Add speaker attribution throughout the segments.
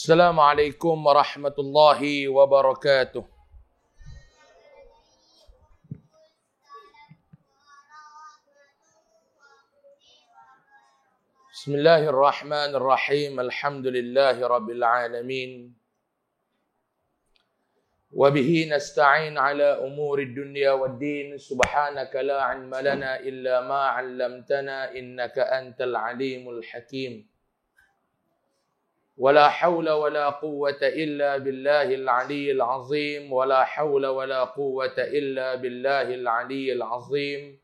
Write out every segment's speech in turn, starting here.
Speaker 1: Assalamualaikum warahmatullahi wabarakatuh. Bismillahirrahmanirrahim. Alhamdulillahi rabbil alamin. Wabihi nasta'in ala umuri dunya waddin. Subhanaka la ilma lana illa ma 'allamtana innaka antal alimul hakim. ولا حول ولا قوة إلا بالله العلي العظيم ولا حول ولا قوة إلا بالله العلي العظيم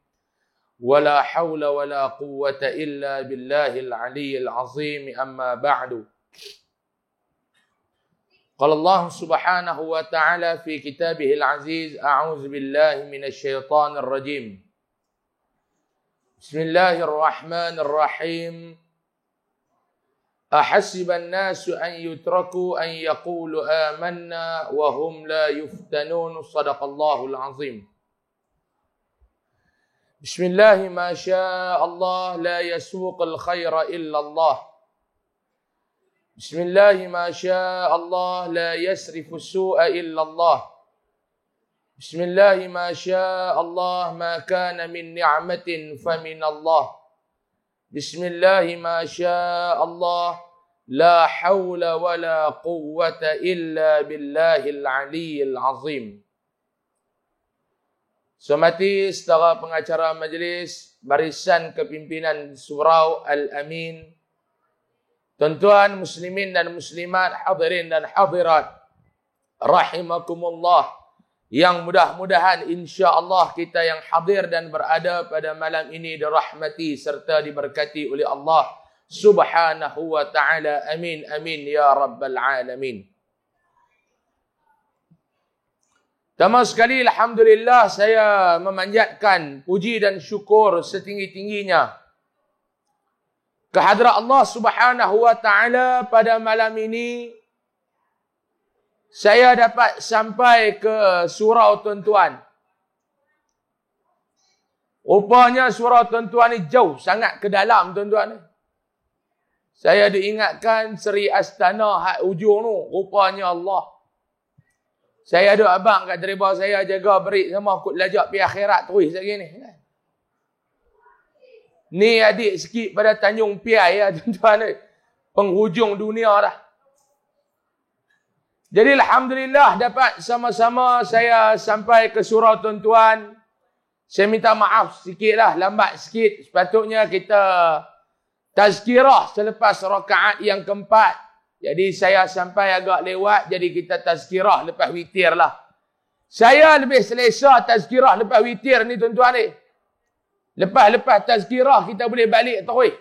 Speaker 1: ولا حول ولا قوة إلا بالله العلي العظيم أما بعد قال الله سبحانه وتعالى في كتابه العزيز أعوذ بالله من الشيطان الرجيم بسم الله الرحمن الرحيم أحسب الناس أن يتركوا أن يقولوا آمنا وهم لا يفتنون صدق الله العظيم بسم الله ما شاء الله لا يسوق الخير إلا الله بسم الله ما شاء الله لا يسرف السوء إلا الله بسم الله ما شاء الله ما كان من نعمة فمن الله بسم الله ما شاء الله لا حول ولا قوة إلا بالله العلي العظيم. Hormati saudara pengacara majlis, barisan kepimpinan Surau Al-Amin, tuan-tuan muslimin dan muslimat, hadirin dan hadirat rahimakumullah, yang mudah-mudahan insya-Allah kita yang hadir dan berada pada malam ini dirahmati serta diberkati oleh Allah Subhanahu wa taala. Amin amin ya rabbal alamin. Pertama sekali alhamdulillah saya memanjatkan puji dan syukur setinggi-tingginya kehadrat Allah Subhanahu wa taala pada malam ini. Saya dapat sampai ke surau tuan-tuan. Rupanya surau tuan-tuan ni jauh sangat ke dalam tuan-tuan. Saya diingatkan Seri Astana hak ujung tu. Rupanya Allah. Saya ada abang kat dereba saya jaga berik sama kot lajak pergi akhirat terus lagi ni. Ni adik sikit pada Tanjung Piai ya tuan-tuan. Penghujung dunia dah. Jadi alhamdulillah dapat sama-sama saya sampai ke surau tuan-tuan. Saya minta maaf sikitlah, lambat sikit. Sepatutnya kita tazkirah selepas rakaat yang keempat. Jadi saya sampai agak lewat, jadi kita tazkirah lepas witir lah. Saya lebih selesa tazkirah lepas witir ni tuan-tuan ni. Lepas tazkirah kita boleh balik terus.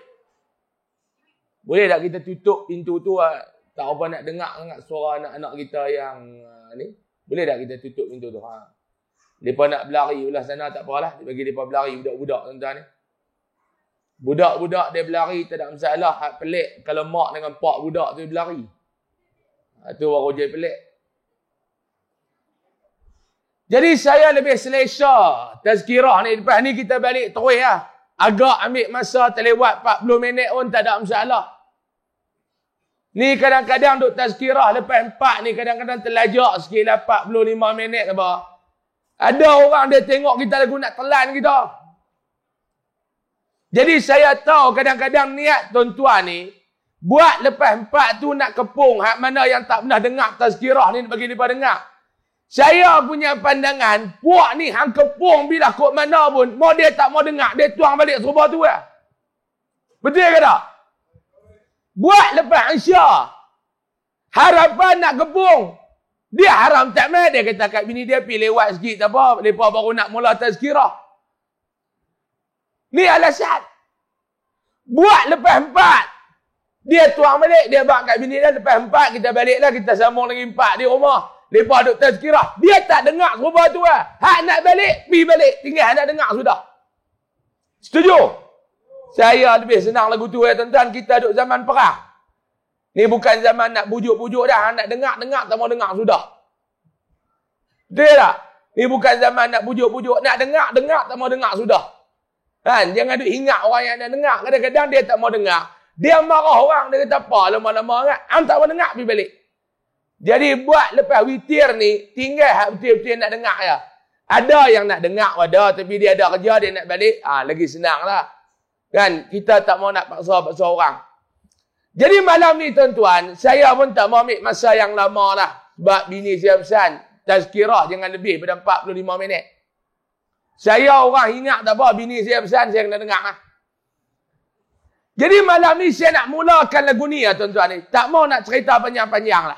Speaker 1: Boleh tak kita tutup pintu tu lah? Tak apa nak dengar sangat suara anak-anak kita yang ni. Boleh tak kita tutup pintu tu? Ha. Mereka nak berlari belah sana tak apalah. Bagi mereka berlari budak-budak tuan-tuan ni. Budak-budak dia berlari tak ada masalah. Hak pelik kalau mak dengan pak budak tu berlari. Itu baru je pelik. Jadi saya lebih selesa tazkirah ni. Lepas ni kita balik terus lah. Agak ambil masa terlewat 40 minit pun tak ada masalah. Ni kadang-kadang duk tazkirah lepas 4 ni kadang-kadang terlajak sikit lah 45 minit apa. Ada orang dia tengok kita lagu nak telan kita. Jadi saya tahu kadang-kadang niat tuan-tuan ni buat lepas 4 tu nak kepung hak mana yang tak pernah dengar tazkirah ni bagi mereka dengar. Saya punya pandangan puak ni hang kepung bila kok mana pun mau dia tak mau dengar dia tuang balik serba tu lah. Betul ke tak? Buat lepas Isya. Harapan nak kepung. Dia haram tak mai. Dia kata kat bini dia pergi lewat sikit tak apa. Mereka baru nak mula tazkirah. Ni alasan. Buat lepas 4. Dia tuang balik. Dia bak kat bini dia lepas 4. Kita baliklah. Kita sambung lagi 4 di rumah. Mereka duduk tazkirah. Dia tak dengar serba tu lah. Hak nak balik. Pergi balik. Tinggal nak dengar sudah. Setuju? Saya lebih senang lagu tu ya tuan-tuan. Kita duduk zaman perang. Ni bukan zaman nak pujuk-pujuk dah. Nak dengar-dengar tak mau dengar sudah. Betul tak? Ni bukan zaman nak pujuk-pujuk. Nak dengar-dengar tak mau dengar sudah. Kan? Jangan duk ingat orang yang nak dengar. Kadang-kadang dia tak mau dengar. Dia marah orang, dia kata apa lama-lama kan. Hang tak mau dengar pergi balik. Jadi buat lepas witir ni, tinggal hak betul-betul nak dengar ya. Ada yang nak dengar ada, tapi dia ada kerja, dia nak balik, lagi senang lah. Kan, kita tak mau nak paksa-paksa orang. Jadi malam ni tuan-tuan, saya pun tak mau ambil masa yang lama lah. Sebab bini saya pesan, tazkirah jangan lebih pada 45 minit. Saya orang ingat tak apa, bini saya pesan, saya kena dengar lah. Jadi malam ni saya nak mulakan lagu ni ya tuan-tuan ni. Tak mau nak cerita panjang-panjang lah.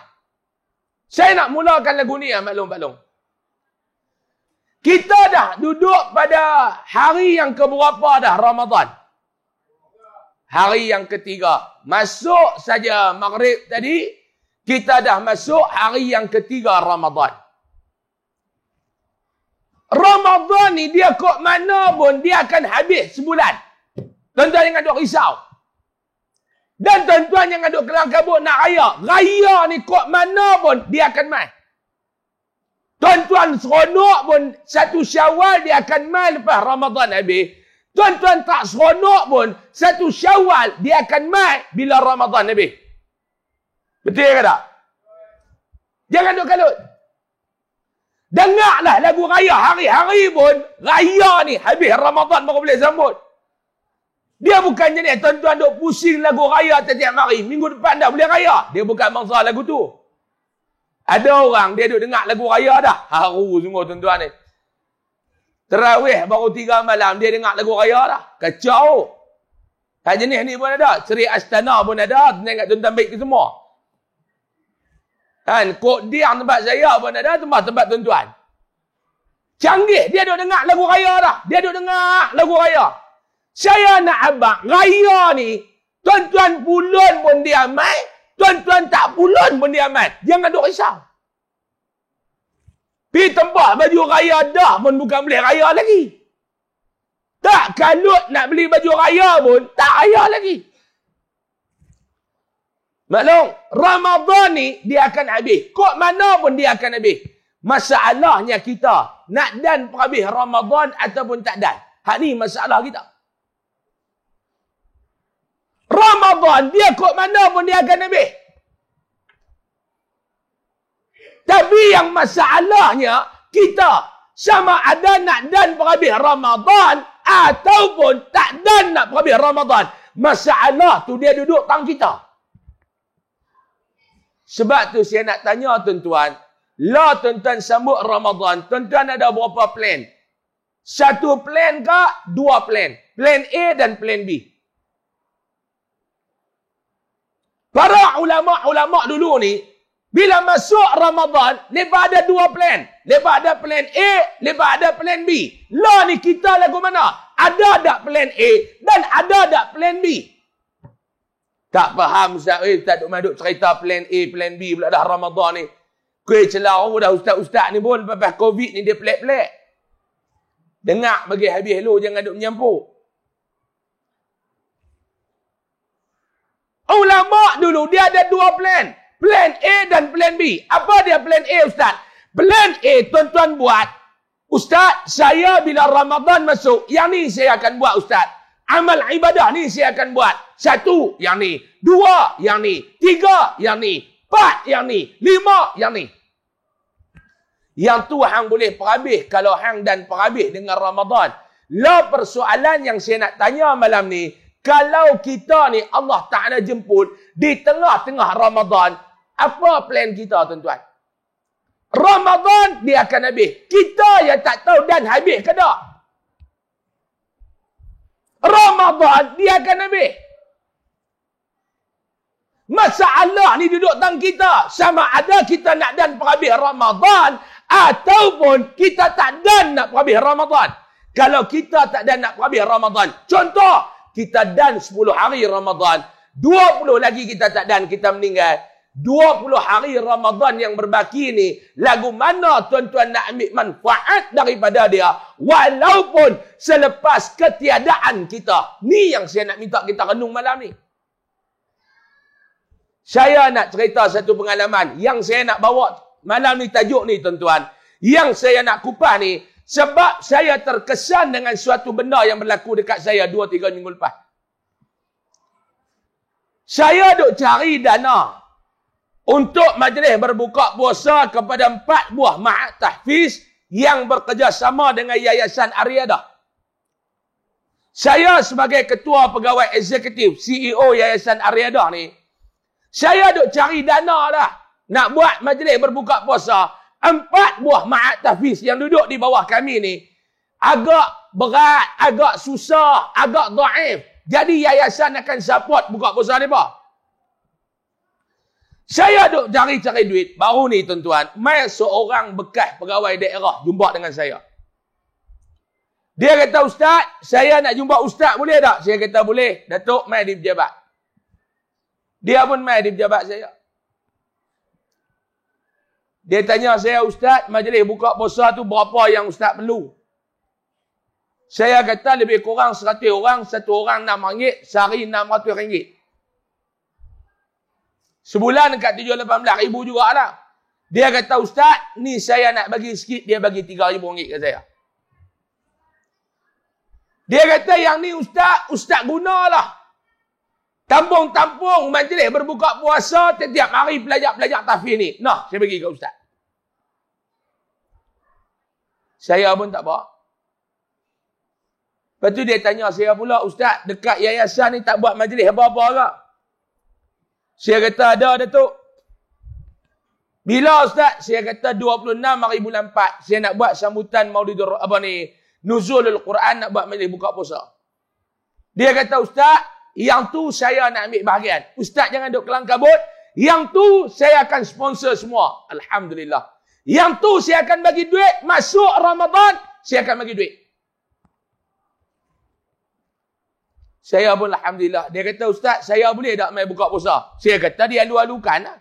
Speaker 1: Saya nak mulakan lagu ni ya maklum-maklum. Kita dah duduk pada hari yang keberapa dah Ramadan? Hari yang ketiga. Masuk saja maghrib tadi, kita dah masuk hari yang ketiga Ramadan. Ramadan ni dia kok mana pun dia akan habis sebulan. Tuan-tuan jangan duk risau. Dan tuan-tuan jangan duk kelang kabut nak raya. Raya ni kok mana pun dia akan mai. Tuan-tuan seronok pun satu Syawal dia akan mai lepas Ramadan habis. Tuan-tuan tak seronok pun satu Syawal dia akan mai bila Ramadan habis. Betul ke tak? Jangan duk kalut. Dengarlah lagu raya hari-hari pun raya ni habis Ramadan baru boleh sambut. Dia bukan jadi tuan-tuan duk pusing lagu raya setiap hari. Minggu depan dah boleh raya. Dia bukan bangsa lagu tu. Ada orang dia duk dengar lagu raya dah. Haru semua tuan-tuan ni. Terawih baru 3 malam dia dengar lagu raya dah. Kacau. Tak jenis ni pun ada. Seri Astana pun ada. Tuan-tuan baik ke semua. Kan, Kok Diang tempat saya pun ada. Tempat-tempat tuan-tuan. Canggih. Dia duk dengar lagu raya dah. Dia duk dengar lagu raya. Saya nak abang, raya ni, tuan-tuan pulun pun dia mai, tuan-tuan tak pulun pun dia mai. Jangan duk risau. Pergi tempat baju raya dah pun bukan boleh raya lagi. Tak kalut nak beli baju raya pun, tak raya lagi. Maklum, Ramadan ni dia akan habis. Kok mana pun dia akan habis. Masalahnya kita, nak dan perhabis Ramadan ataupun tak dan. Hak ni masalah kita. Ramadan, dia kok mana pun dia akan habis. Tapi yang masalahnya, kita sama ada nak dan perhabis Ramadan ataupun tak dan nak perhabis Ramadan. Masalah tu dia duduk tang kita. Sebab tu saya nak tanya tuan-tuan, lah tuan-tuan sambut Ramadan, tuan-tuan ada berapa plan? Satu plan ke? Dua plan? Plan A dan plan B. Para ulama-ulama dulu ni, bila masuk Ramadan, mereka ada dua plan. Mereka ada plan A, mereka ada plan B. Lah ni kita lagu mana? Ada tak plan A dan ada tak plan B? Tak faham Ustaz. Tak duk cerita plan A, plan B pula dah Ramadan ni. Kuih celah orang dah ustaz-ustaz ni pun lepas Covid ni dia pelik-pelik. Dengar bagi habis lu, jangan duk menyampuk. Ulama dulu dia ada dua plan. Plan A dan plan B. Apa dia plan A Ustaz? Plan A tuan-tuan buat. Ustaz, saya bila Ramadan masuk, yang ni saya akan buat Ustaz. Amal ibadah ni saya akan buat. 1, yang ni. 2, yang ni. 3, yang ni. 4, yang ni. 5, yang ni. Yang tu hang boleh perhabis kalau hang dan perhabis dengan Ramadan. Lah persoalan yang saya nak tanya malam ni, kalau kita ni Allah Ta'ala jemput di tengah-tengah Ramadan, apa plan kita tuan-tuan? Ramadan dia akan habis. Kita yang tak tahu dan habis ke tak? Ramadan dia akan habis. Masalah ni duduk tang kita. Sama ada kita nak dan perhabis Ramadan ataupun kita tak dan nak perhabis Ramadan. Kalau kita tak dan nak perhabis Ramadan, contoh, kita dan 10 hari Ramadan, 20 lagi kita tak dan, kita meninggal. 20 hari Ramadan yang berbaki ni, lagu mana tuan-tuan nak ambil manfaat daripada dia, walaupun selepas ketiadaan kita. Ni yang saya nak minta kita renung malam ni. Saya nak cerita satu pengalaman yang saya nak bawa malam ni, tajuk ni tuan-tuan. Yang saya nak kupas ni, sebab saya terkesan dengan suatu benda yang berlaku dekat saya 2-3 minggu lepas. Saya duk cari dana untuk majlis berbuka puasa kepada 4 buah ma'had tahfiz yang bekerjasama dengan Yayasan Aryadah. Saya sebagai ketua pegawai eksekutif, CEO Yayasan Aryadah ni, saya duk cari dana dah nak buat majlis berbuka puasa 4 buah ma'had tahfiz yang duduk di bawah kami ni. Agak berat, agak susah, agak dhaif. Jadi yayasan akan support buka puasa ni apa? Saya duk cari-cari duit. Baru ni tuan-tuan, mai seorang bekas pegawai daerah jumpa dengan saya. Dia kata, Ustaz, saya nak jumpa Ustaz boleh tak? Saya kata boleh. Datuk mai di pejabat. Dia pun mai di pejabat saya. Dia tanya saya, Ustaz, majlis buka puasa tu berapa yang Ustaz perlu? Saya kata lebih kurang 100 orang, satu orang RM6, sehari RM600. Sebulan dekat 17-18 ribu jugalah. Dia kata, Ustaz, ni saya nak bagi sikit, dia bagi RM3,000 ke saya. Dia kata, yang ni Ustaz gunalah. Tampung-tampung majlis berbuka puasa, setiap hari pelajar-pelajar tahfiz ni. Nah, saya bagi ke Ustaz. Saya pun tak apa. Lepas tu dia tanya saya pula, Ustaz, dekat yayasan ni tak buat majlis apa-apa ke? Saya kata, ada Datuk. Bila Ustaz? Saya kata 26 hari bulan 4. Saya nak buat sambutan Maulidur Nuzulul Quran, nak buat majlis buka puasa. Dia kata, Ustaz, yang tu saya nak ambil bahagian. Ustaz jangan duk kelang kabut. Yang tu saya akan sponsor semua. Alhamdulillah. Yang tu saya akan bagi duit. Masuk Ramadan, saya akan bagi duit. Saya pun Alhamdulillah. Dia kata, Ustaz, saya boleh tak main buka puasa? Saya kata, dia alu-alukan lah.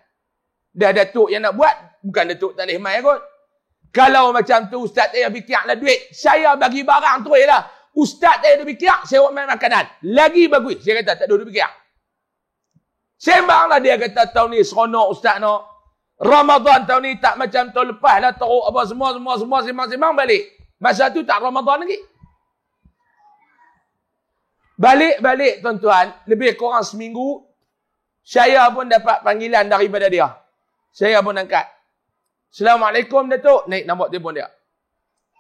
Speaker 1: Dah Datuk yang nak buat, bukan Datuk tak boleh main kot. Kalau macam tu, Ustaz tak payah fikir lah duit. Saya bagi barang tu lah. Ustaz tak payah fikir, saya buat main makanan. Lagi bagus. Saya kata, tak ada fikir. Sembanglah dia kata, tahun ni seronok Ustaz no. Ramadan tahun ni tak macam tahun lepas lah. Teruk apa semua, sembang-sembang balik. Masa tu tak Ramadan lagi. Balik-balik tuan-tuan, lebih kurang seminggu, saya pun dapat panggilan daripada dia. Saya pun angkat. Assalamualaikum Datuk. Naik nombor telefon dia.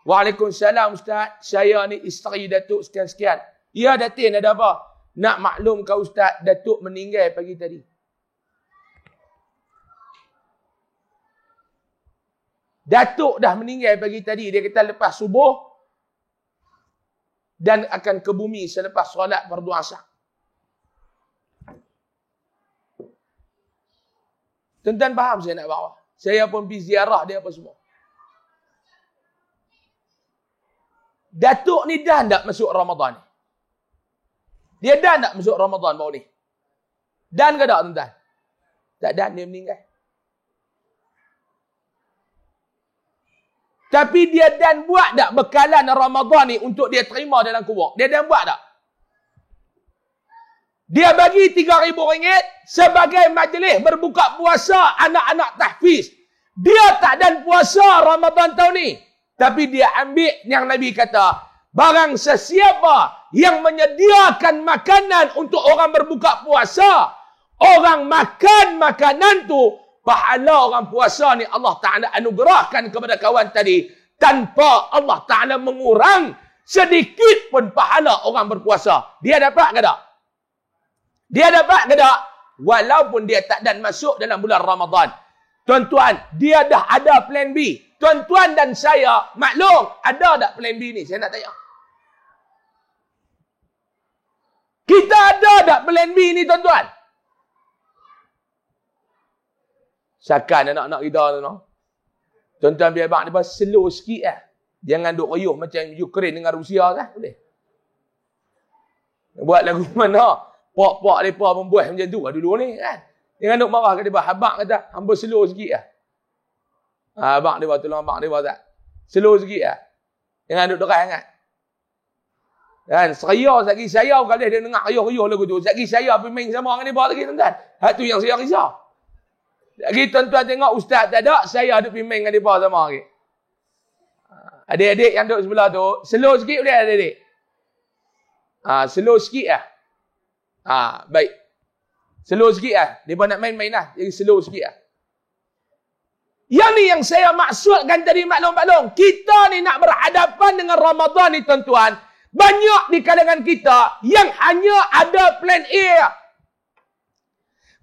Speaker 1: Waalaikumsalam Ustaz. Saya ni isteri Datuk sekian-sekian. Ya Datin, ada apa? Nak maklum kau Ustaz, Datuk meninggal pagi tadi. Datuk dah meninggal pagi tadi. Dia kata lepas subuh, dan akan ke bumi selepas solat fardu asar. Tuan-tuan faham saya nak bawa? Saya pun pergi ziarah dia apa semua. Datuk ni dah tak masuk Ramadan ni. Dia dah tak masuk Ramadan baru ni. Dan ke tak tuan-tuan? Tak dan dia meninggal. Tapi dia dan buat tak bekalan Ramadan ni untuk dia terima dalam kubur? Dia dan buat tak? Dia bagi RM3,000 sebagai majlis berbuka puasa anak-anak tahfiz. Dia tak dan puasa Ramadan tahun ni. Tapi dia ambil yang Nabi kata, barang sesiapa yang menyediakan makanan untuk orang berbuka puasa, orang makan makanan tu, pahala orang puasa ni Allah Ta'ala anugerahkan kepada kawan tadi tanpa Allah Ta'ala mengurang sedikit pun pahala orang berpuasa. Dia dapat ke tak? Dia dapat ke tak? Walaupun dia tak dan masuk dalam bulan Ramadan. Tuan-tuan, dia dah ada plan B. Tuan-tuan dan saya, maklum, ada tak plan B ni? Saya nak tanya. Kita ada tak plan B ni tuan-tuan? Sakan anak-anak kita tu no. Tuan-tuan biar abang dia slow sikit lah. Jangan duk riuh macam Ukraine dengan Rusia kan. Boleh. Buat lagu mana? Pok-pok mereka membuat macam tu dulu ni kan. Jangan duk marah ke dia. Abang kata, hamba slow sikit lah. Abang dia tolong abang dia tak. Slow sikit lah. Jangan duk deras sangat. Kan, saya lagi saya kalau dia dengar riuh-riuh lagu tu. Lagi saya pergi main sama dengan dia lagi tuan-tuan. Hak tu yang saya risau. Lagi tuan-tuan tengok ustaz tak ada, saya ada pergi main dengan dia sama lagi. Adik-adik yang duduk sebelah tu, slow sikit boleh adik-adik? Slow sikit lah. Baik. Slow sikit lah. Mereka nak main-main lah. Jadi slow sikit lah. Yang ni yang saya maksudkan tadi maklum-maklum. Kita ni nak berhadapan dengan Ramadan ni tuan-tuan. Banyak di kalangan kita yang hanya ada plan A.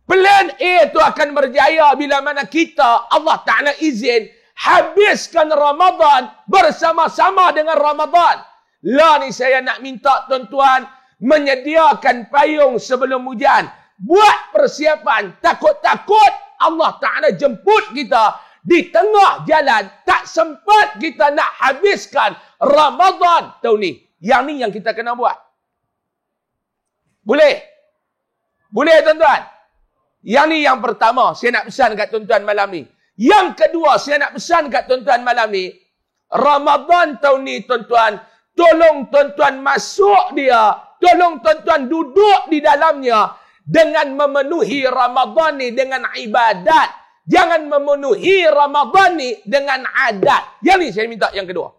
Speaker 1: Plan A tu akan berjaya bila mana kita, Allah Ta'ala izin, habiskan Ramadan bersama-sama dengan Ramadan. Lah ni saya nak minta tuan-tuan menyediakan payung sebelum hujan. Buat persiapan. Takut-takut Allah Ta'ala jemput kita di tengah jalan. Tak sempat kita nak habiskan Ramadan tahun ni. Yang ni yang kita kena buat. Boleh? Boleh tuan-tuan? Yang ni yang pertama saya nak pesan kat tuan-tuan malam ni. Yang kedua saya nak pesan kat tuan-tuan malam ni. Ramadan tahun ni tuan-tuan. Tolong tuan-tuan masuk dia. Tolong tuan-tuan duduk di dalamnya. Dengan memenuhi Ramadan ni dengan ibadat. Jangan memenuhi Ramadan ni dengan adat. Yang ni saya minta yang kedua.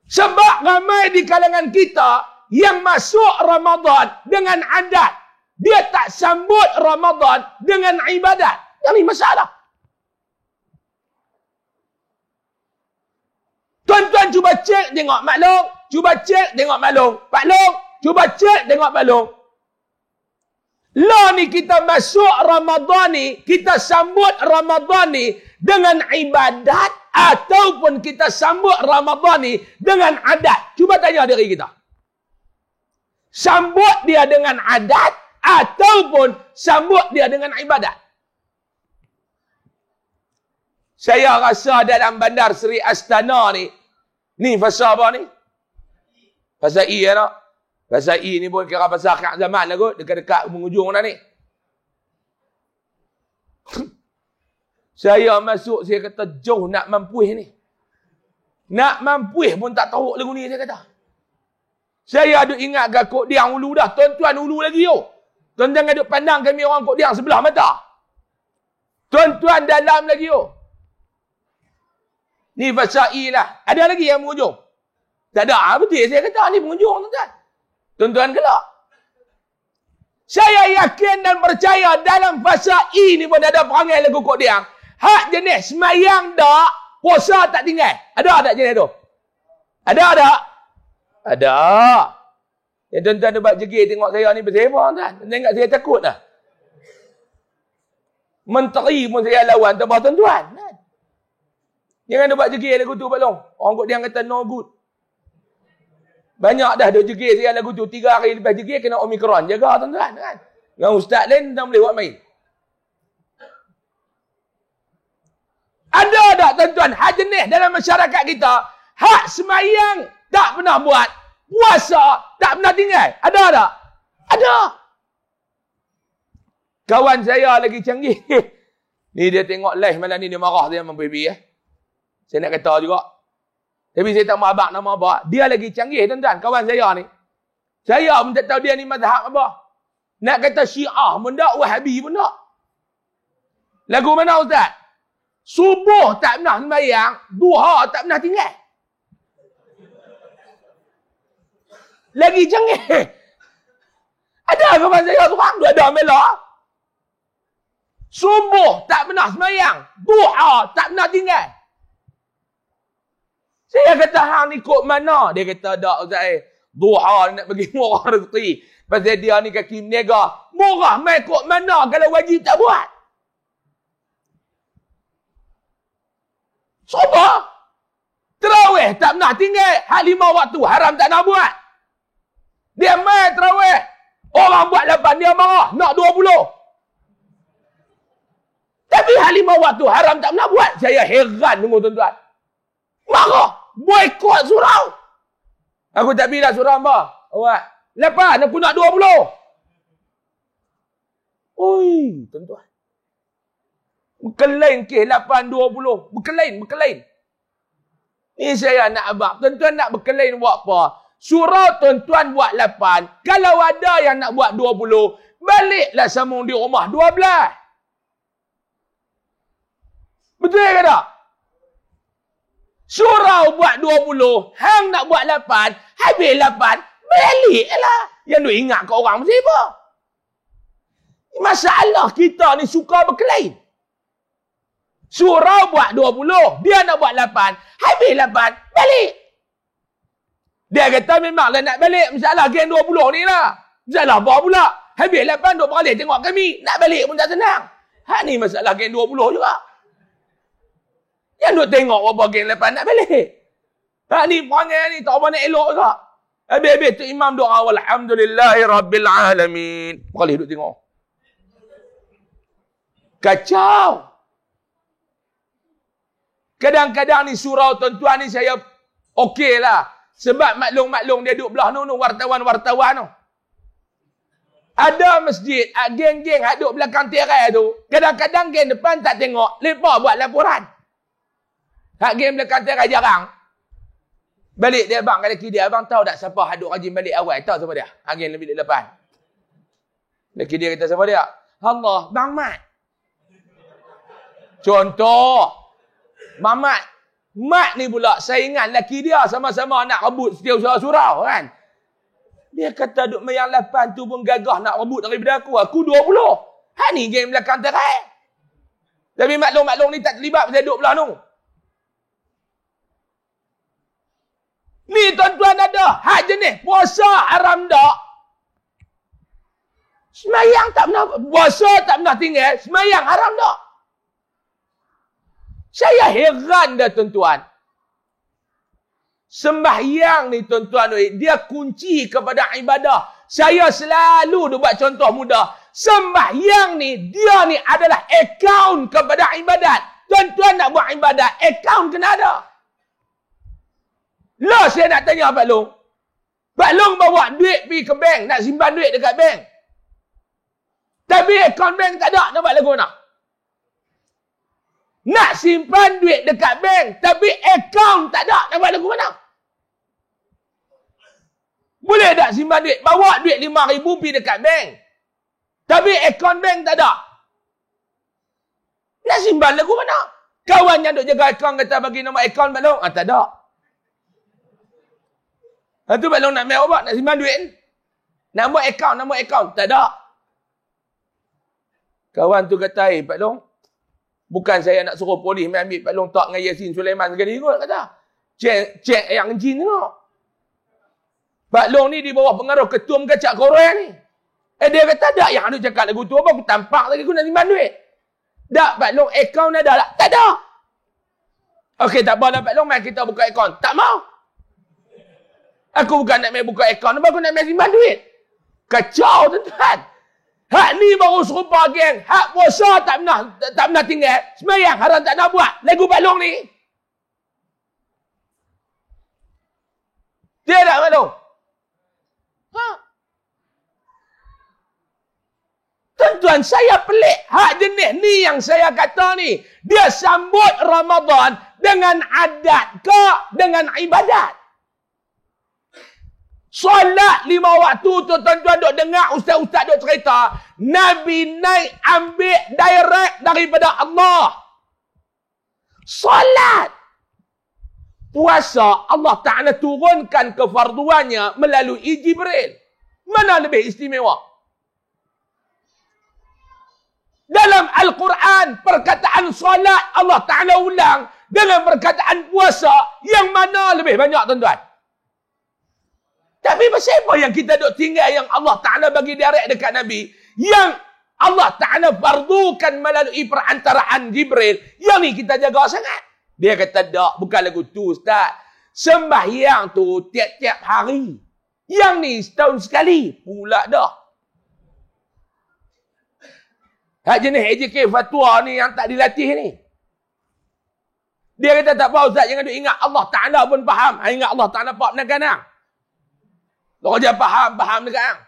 Speaker 1: Sebab ramai di kalangan kita yang masuk Ramadan dengan adat. Dia tak sambut Ramadan dengan ibadat. Yang ni masalah. Tuan-tuan cuba cek tengok Mak Long. Cuba cek tengok Mak Long. Pak Long, cuba cek tengok Mak Long. Lah ni kita masuk Ramadan ni, kita sambut Ramadan ni dengan ibadat ataupun kita sambut Ramadan ni dengan adat. Cuba tanya diri kita. Sambut dia dengan adat ataupun sambut dia dengan ibadat. Saya rasa dalam bandar Seri Astana ni fasa apa ni? Fasa I ya tak? Fasa I ni pun kira fasa akhir zaman lah kot. Dekat-dekat penghujung dah ni. Saya masuk, saya kata jauh nak mampuih ni. Nak mampuih pun tak tahu lagu ni, saya kata. Saya ada ingat ke Kok Diang Ulu dah. Tuan-tuan Ulu lagi yo. Tuan-tuan ada pandang kami orang Kok Diang sebelah mata. Tuan-tuan dalam lagi yo. Ni fasa I lah. Ada lagi yang penghujung? Tak ada. Betul saya kata ni penghujung tuan-tuan. Tuan-tuan gelak. Saya yakin dan percaya dalam fasa I ni pun ada perangai lagu Kok Diang. Hak jenis semayang tak, puasa tak tinggal. Ada tak jenis tu? Ada tak? Ada. Ya tuan-tuan buat jegir tengok saya ni pasal apa tuan? Tengok saya takut dah. Menteri pun saya lawan tambah tuan-tuan. Jangan buat jegir lagu tu Pak Long. Orang Kok Diang kata no good. Banyak dah dia jegir saya lagu tu. 3 hari lepas jegir kena Omicron. Jaga tuan-tuan kan. Dengan ustaz lain tak boleh buat main. Ada tak tuan-tuan hak jenis dalam masyarakat kita? Hak semayang tak pernah buat. Puasa tak pernah tinggal. Ada tak? Ada. Kawan saya lagi canggih. Ni dia tengok live malam ni dia marah dia sama baby ya. Saya nak kata juga. Tapi saya tak mahu abang nama apa. Dia lagi canggih tuan-tuan. Kawan saya ni. Saya pun tak tahu dia ni mazhab apa. Nak kata Syiah pun tak. Wahabi pun tak. Lagu mana Ustaz? Subuh tak pernah sembahyang. Duha tak pernah tinggal. Lagi canggih. Ada kawan saya seorang. Dia ada melak. Subuh tak pernah sembahyang. Duha tak pernah tinggal. Saya kata, hang ni kok mana? Dia kata, tak Ustaz duha nak bagi murah rezeki. Pasal dia ni kaki meniaga. Murah main kok mana kalau wajib tak buat? Subuh. Terawih tak pernah tinggal. Hak 5 waktu haram tak nak buat. Dia main terawih. Orang buat 8 dia marah. Nak 20. Tapi hak 5 waktu haram tak pernah buat. Saya heran tunggu tuan-tuan. Marah. Boykot surau. Aku tak bilang surau apa. Awak. 8. Aku nak 20. Oi, tuan-tuan. Berkelain ke 8, 20. Berkelain. Ni saya nak abang. Tuan-tuan nak berkelain buat apa? Surau tuan-tuan buat 8. Kalau ada yang nak buat 20, baliklah sambung di rumah 12. Betul ke tak? Surau buat 20, hang nak buat 8, habis 8, baliklah. Yang duk ingat ke orang mesti apa? Masalah kita ni suka berkelain. Surau buat 20. Dia nak buat 8. Habis 8. Balik. Dia kata memanglah nak balik. Masalah geng 20 ni lah. Masalah apa pula? Habis 8 duk beralih tengok kami. Nak balik pun tak senang. Ni masalah geng 20 juga. Yang duk tengok berapa geng 8 nak balik. Ni perangai ni tak apa nak elok juga. Habis-habis tu imam doa. Alhamdulillahi Rabbil Alamin. Beralih duk tengok. Kacau. Kadang-kadang ni surau tuan-tuan ni saya okey lah. Sebab maklum-maklum dia duduk belah nu wartawan-wartawan tu. Ada masjid, geng-geng yang duduk belakang tirai tu. Kadang-kadang geng depan tak tengok. Lepas buat laporan. Geng belakang tirai jarang. Balik dia abang kata dia, abang tahu tak siapa haduk rajin balik awal? Tahu siapa dia? Geng lebih depan. Laki dia kata siapa dia? Allah, Bang Mat. Contoh. Mamat. Mat ni pula saingan laki dia sama-sama nak rebut setiap surau kan. Dia kata duk mayang 8 tu pun gagah nak rebut daripada aku. Aku 20. Ni game belakang terai. Tapi maklum-maklum ni tak terlibat pasal duduk belah tu. Ni tuan-tuan ada. Hak jenis puasa haram tak. Semayang tak pernah. Puasa tak pernah tinggal. Semayang haram tak. Saya heran dah tuan-tuan. Sembahyang ni tuan-tuan, dia kunci kepada ibadah. Saya selalu buat contoh mudah. Sembahyang ni, dia ni adalah akaun kepada ibadat. Tuan-tuan nak buat ibadat, akaun kena ada. Lah saya nak tanya Pak Long. Pak Long bawa duit pergi ke bank, nak simpan duit dekat bank. Tapi akaun bank tak ada, nak buat lagu nak? Nak simpan duit dekat bank, tapi akaun tak ada. Nak buat lagu mana? Boleh tak simpan duit? Bawa duit 5,000 pergi dekat bank. Tapi akaun bank tak ada. Nak simpan lagu mana? Kawan yang duk jaga akaun kata bagi nombor akaun Pak Long. Tak ada. Tu Pak Long nak mail apa? Nak simpan duit. Nombor akaun. Tak ada. Kawan tu kata, Pak Long, bukan saya nak suruh polis ambil Pak Long tak dengan Yasin Sulaiman sekali kot, kata. Cek yang jin tengok. Pak Long ni di bawah pengaruh ketum kacak Korea ni. Dia kata, tak yang ada cakap lagu tu apa, aku tampak lagi aku nak simpan duit. Tak, Pak Long, akaun ada tak? Tak ada. Okey, tak apalah Pak Long, mari kita buka akaun. Tak mau. Aku bukan nak main buka akaun, aku nak main simpan duit. Kacau tuan-tuan. Hak ni baru serupa geng. Hak puasa tak pernah tinggal. Semayang haram tak nak buat. Lagu Pak Long ni. Tidak Pak Long. Tuan-tuan, saya pelik. Hak jenis ni yang saya kata ni. Dia sambut Ramadan dengan adat ke dengan ibadat. Solat 5 waktu tu tuan-tuan duk dengar ustaz-ustaz duk cerita. Nabi naik ambil direct daripada Allah. Solat. Puasa Allah Ta'ala turunkan kefarduannya melalui Jibril. Mana lebih istimewa? Dalam Al-Quran perkataan solat Allah Ta'ala ulang dengan perkataan puasa. Yang mana lebih banyak tuan-tuan? Tapi pasal apa yang kita duk tinggal yang Allah Ta'ala bagi direct dekat Nabi? Yang Allah Ta'ala fardukan melalui perantaraan Jibril. Yang ni kita jaga sangat. Dia kata, tak, bukan lagu tu Ustaz. Sembahyang tu tiap-tiap hari. Yang ni setahun sekali. Pula dah. Hak jenis AJK fatwa ni yang tak dilatih ni. Dia kata, tak apa Ustaz, jangan duk ingat Allah Ta'ala pun faham. Ingat Allah Ta'ala pak kadang-kadang. Kalau dia faham dekat hang.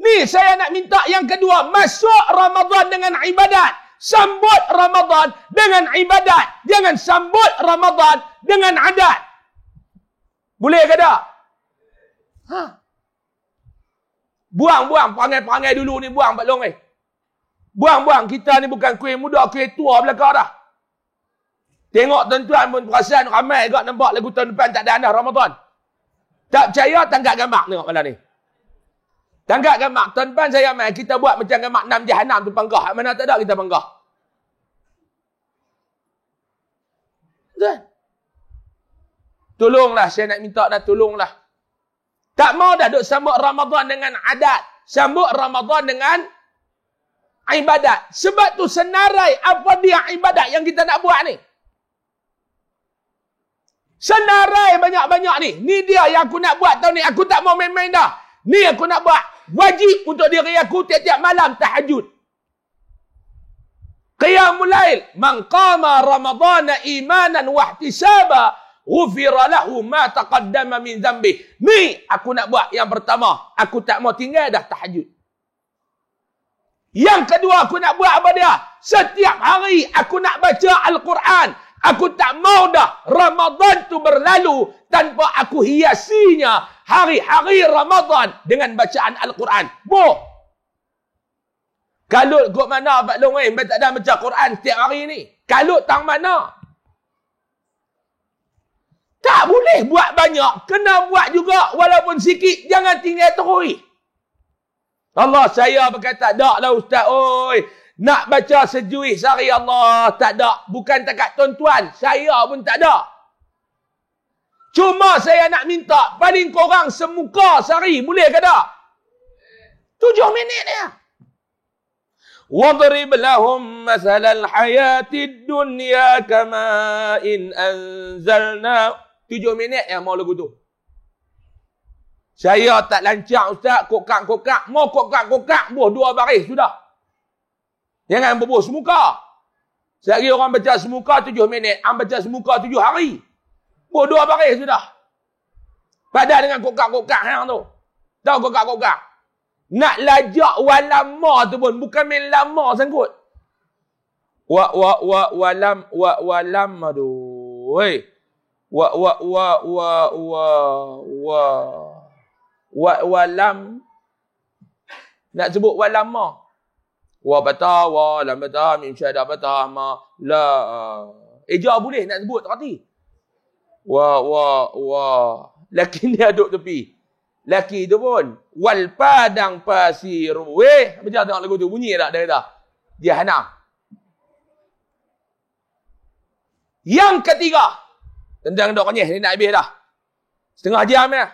Speaker 1: Ni saya nak minta yang kedua. Masuk Ramadan dengan ibadat. Sambut Ramadan dengan ibadat. Jangan sambut Ramadan dengan adat. Boleh ke tak? Buang-buang. Perangai-perangai dulu ni buang Pak Long. Buang-buang. Kita ni bukan kuih muda, kuih tua belakang dah. Tengok tuan-tuan pun perasan ramai agak nampak lagu tahun depan tak ada anak Ramadan. Tak percaya, tangkap gambar. Tengok malam ni. Tangkap gambar. Tuan-tuan saya main, kita buat macam gambar 6 jahanam tu panggah. Mana tak ada kita panggah. Betul? Tolonglah, saya nak minta dah, tolonglah. Tak mau dah duk sambut Ramadan dengan adat. Sambut Ramadan dengan ibadat. Sebab tu senarai apa dia ibadat yang kita nak buat ni. Senarai banyak-banyak ni. Ni dia yang aku nak buat tahun ni. Aku tak mau main-main dah. Ni aku nak buat. Wajib untuk diri aku tiap-tiap malam tahajud. Qiyamul lail. Man qama Ramadana imanan wahtisaba. Ghufira lahu ma taqaddama min dhanbi. Ni aku nak buat yang pertama. Aku tak mau tinggal dah tahajud. Yang kedua aku nak buat apa dia? Setiap hari aku nak baca Al-Quran. Aku tak mau dah Ramadan tu berlalu tanpa aku hiasinya hari-hari Ramadan dengan bacaan Al-Quran. Boh. Kalut kok mana Pak Long tak ada baca Quran setiap hari ni? Kalut tang mana? Tak boleh buat banyak. Kena buat juga walaupun sikit. Jangan tinggal terus. Allah saya berkata, taklah Ustaz, oi. Nak baca sejuih sehari Allah, tak ada. Bukan takat tuan-tuan, saya pun tak ada. Cuma saya nak minta, paling korang semuka sehari, boleh ke tak? 7 minit dia. وَضْرِبْ لَهُمْ مَثَلَ الْحَيَاةِ الدُّنْيَا كَمَاءٍ أَنْزَلْنَا 7 minit yang mau lagu tu. Saya tak lancar Ustaz, kokak-kokak. Mau kokak-kokak, buh 2 baris sudah. Jangan berbuh semuka. Sehari orang baca semuka 7 minit. Orang baca semuka 7 hari. Buh 2 baris sudah. Padan dengan kokak-kokak yang tu. Tahu kokak-kokak? Nak lajak walama tu pun. Bukan main lama sangkut. Walam aduh. Wey. Walam. Nak sebut walama. Wa bata wa lam bata mim syada bata ma la. Eja boleh nak sebut tak reti. Laki dia duduk tepi. Laki tu pun wal padang pasiru. Macam tengok lagu tu bunyi tak dia kata. Jahanam. Yang ketiga. Tentang dok konyeh ni nak habis dah. Setengah jam ya.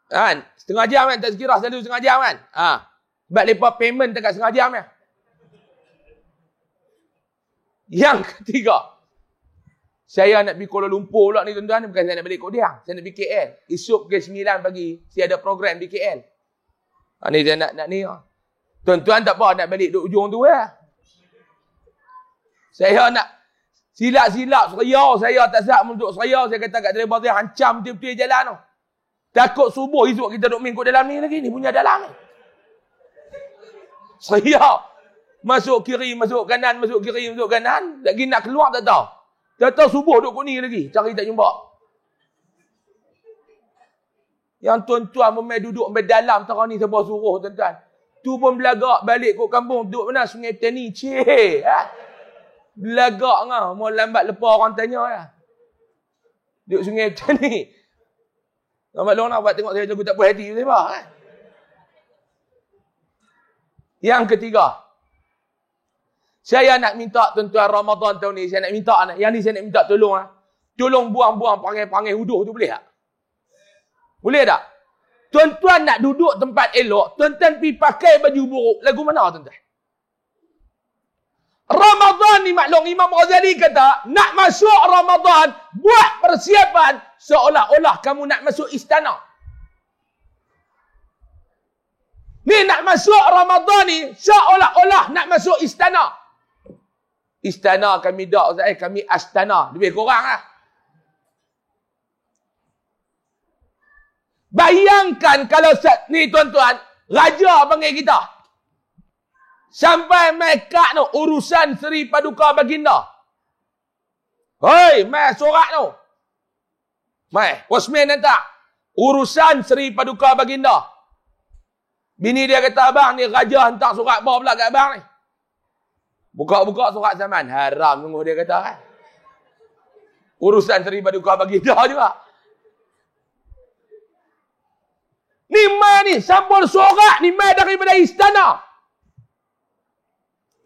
Speaker 1: Kan? Setengah jam kan tak sekira selalu setengah jam kan? Sebab lepas payment dekat setengah jam ya. Yang ketiga. Saya nak pergi Kuala Lumpur pula ni tuan-tuan. Bukan saya nak balik Kodiang. Saya nak pergi KL. Esok pukul 9 pagi. Saya ada program di KL. Ni saya nak ni. Tuan-tuan tak apa nak balik duduk ujung tu ya. Saya nak silap-silap Seriau. Saya tak siap untuk Seriau. Saya kata kat driver saya hancam betul-betul jalan tu. Takut subuh esok kita duduk minggu dalam ni lagi. Ni punya dalam ni. Seriau. Masuk kiri, masuk kanan, masuk kiri, masuk kanan. Lagi nak keluar tak tahu. Tak tahu subuh duduk kat ni lagi. Cari tak jumpa. Yang tuan-tuan memang duduk sampai dalam terang ni siapa suruh tuan-tuan. Tu pun belagak balik kat kampung. Duduk mana? Sungai Petani. Cih. Belagak ngah. Mau lambat lepas orang tanya ya. Duduk Sungai Petani. Lambat long nak buat tengok saya lagu tak puas hati. Yang ketiga. Saya nak minta tuan-tuan Ramadan tahun ni. Saya nak minta. Yang ni saya nak minta tolong. Tolong buang-buang pangai-pangai huduh tu boleh tak? Boleh tak? Tuan-tuan nak duduk tempat elok. Tuan-tuan pergi pakai baju buruk. Lagu mana tuan-tuan? Ramadan ni maklum Imam Ghazali kata. Nak masuk Ramadan. Buat persiapan. Seolah-olah kamu nak masuk istana. Ni nak masuk Ramadan ni. Seolah-olah nak masuk istana. Istana kami tak, kami astana. Lebih kurang lah. Bayangkan kalau ni tuan-tuan, raja panggil kita. Sampai mereka tu, urusan Seri Paduka Baginda. Hoi, mai sorak tu. Mai, Osman nanti. Urusan Seri Paduka Baginda. Bini dia kata, abang ni raja hantar surat bawa pula kat abang ni. Buka-buka surat zaman. Haram tunggu dia kata kan. Urusan Seri Paduka Baginda juga. Ni mai ni, sampul sorak ni mai daripada istana.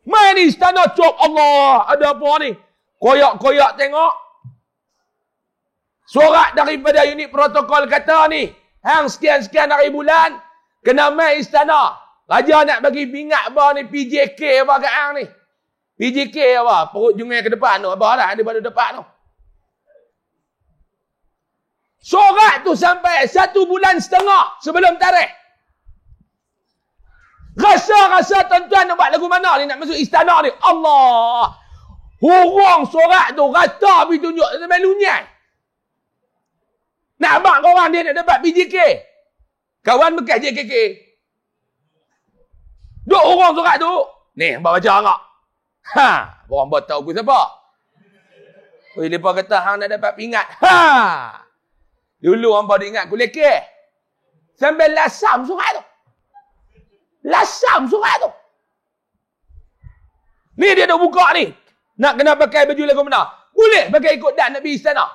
Speaker 1: Mai ni istana cop Allah. Ada apa ni? Koyak-koyak tengok. Sorak daripada unit protokol kata ni. Hang sekian-sekian hari bulan. Kena mai istana. Raja nak bagi pingat apa ni PJK apa kat hang ni. PJK apa? Perut jungai ke depan tu. Apa dah daripada depan tu. Sorak tu sampai 1 bulan setengah sebelum tarikh. Rasa-rasa tuan-tuan nak buat lagu mana ni nak masuk istana ni. Allah. Hurung sorak tu rata pergi tunjuk sampai lunyai. Nak abang korang dia nak dapat PJK. Kawan bekas JKK. Duk hurung sorak tu. Ni, abang baca tak? Ha, orang buat tahu aku siapa. Oi, lepas kata hang nak dapat pingat. Ha. Dulu hangpa dia ingat aku lekeh. Sampai lasam surat tu. Lasam surat tu. Ni dia dah buka ni. Nak kena pakai baju lagu mana? Boleh pakai ikut dan Nabi istana.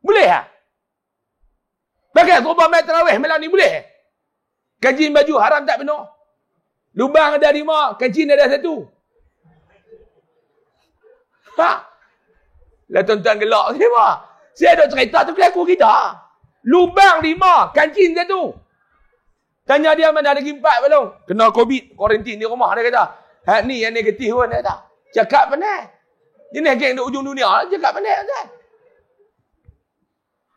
Speaker 1: Boleh ha? Pakai serba mai tarawih malam ni boleh? Kancing baju haram tak benar? Lubang ada 5, kancing ada 1. Ha? Lah tuan-tuan gelak ni apa? Saya dah cerita tu kelaku kita. Lubang 5, kancing 1. Tanya dia mana lagi 4 belum? Kena COVID, kuarantin di rumah dia kata. Hak ni yang negatif pun dia kata. Cakap pandai. Jenis geng di ujung dunia, cakap pandai kan.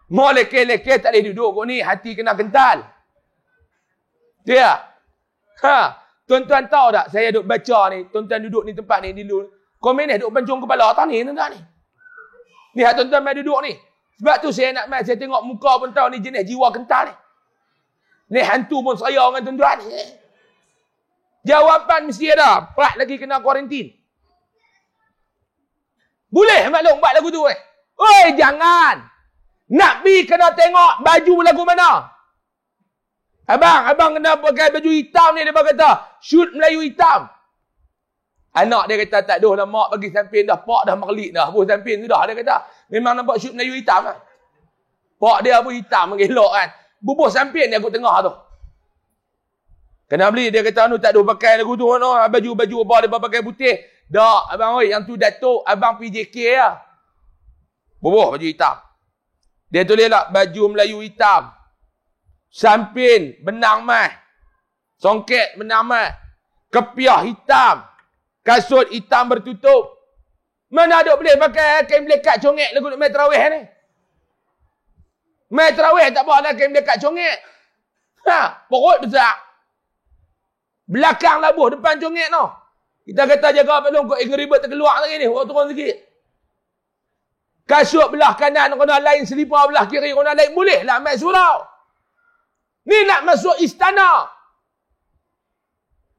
Speaker 1: Mau leke-leke tak boleh duduk kot ni, hati kena kental. Dia. Ha, tuan-tuan tahu tak saya duk baca ni, tuan-tuan duduk ni tempat ni dulu. Komen ni duk pancung kepala tak ni tuan-tuan ni. Ni hak tuan-tuan mai duduk ni. Sebab tu saya nak mai, saya tengok muka pun tahu ni jenis jiwa kental ni. Ni hantu pun saya dengan tuan-tuan ni. Jawapan mesti ada. Prak lagi kena kuarantin. Boleh maklum buat lagu tu eh? Oi, jangan. Nak pergi kena tengok baju lagu mana. Abang kena pakai baju hitam ni. Dia kata, shoot Melayu hitam. Anak dia kata, tak dah lah mak bagi samping dah. Pak dah maklik dah. Buh samping sudah. Dia kata, memang nampak shoot Melayu hitam lah. Pak dia pun hitam mengelok kan. Bubuh samping dia kat tengah tu. Kena beli. Dia kata, tak ada pakai lagu tu. No. Baju-baju apa dia pakai putih. Tak, abang oi, yang tu Datuk, abang PJK lah. Bubuh baju hitam. Dia tulis lah, baju Melayu hitam. Sampin, benang mah. Songket, benang mah. Kepiah hitam. Kasut hitam bertutup. Mana ada boleh pakai kain melekat congek lagu main tarawih ni? Main tarawih tak bawa kain melekat congek. Ha, perut besar. Belakang labuh, depan congek no. Kita kata jaga belum kau ribet terkeluar lagi ni. Orang turun sikit. Kasut belah kanan kena lain, selipar belah kiri kena lain. Boleh lah main surau. Ni nak masuk istana.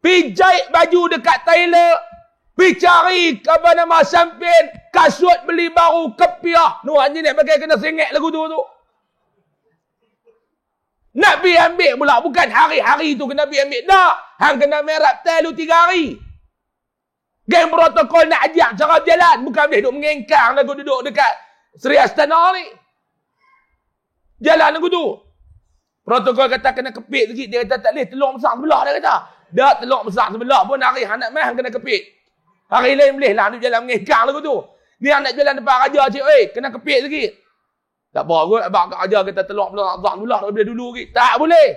Speaker 1: Pergi jahit baju dekat tailor. Pergi cari apa nama sampin. Kasut beli baru, kepiah. Nuh ni nak pakai kena sengit lagu tu. Nak pergi ambil pula. Bukan hari-hari tu kena pergi ambil. Tak. Hang kena merap tail 3 hari. Geng protokol nak ajak cara berjalan. Bukan boleh duduk mengengkang lagu duduk dekat Seri Astana ni. Jalan lagu tu. Protokol kata kena kepit sikit. Dia kata tak boleh telur besar sebelah. Dia kata. Dah telur besar sebelah pun hari hang nak main kena kepit. Hari lain boleh lah duduk jalan mengengkang lagu tu. Ni hang nak jalan depan raja cik. Oi, kena kepit sikit. Tak apa kot. Abang kat raja kata telur besar sebelah. Tak boleh dulu sikit. Tak boleh.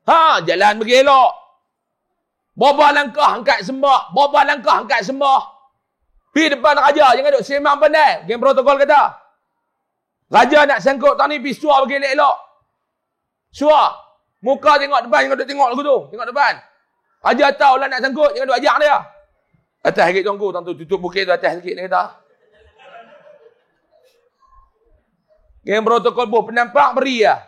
Speaker 1: Ha, jalan pergi elok. Berapa langkah angkat sembah. Berapa langkah angkat sembah. Pergi depan raja. Jangan duduk semang pandai. Geng protokol kata. Raja nak sangkut tani pergi suar bagi elok-elok. Suar. Muka tengok depan. Jangan duduk tengok lagu tu. Tengok depan. Raja tahu lah nak sangkut. Jangan duduk ajak dia. Atas sikit tuanku. Tuan tu tutup bukit tu atas sikit. Dia kata. Geng protokol pun penampak beri lah.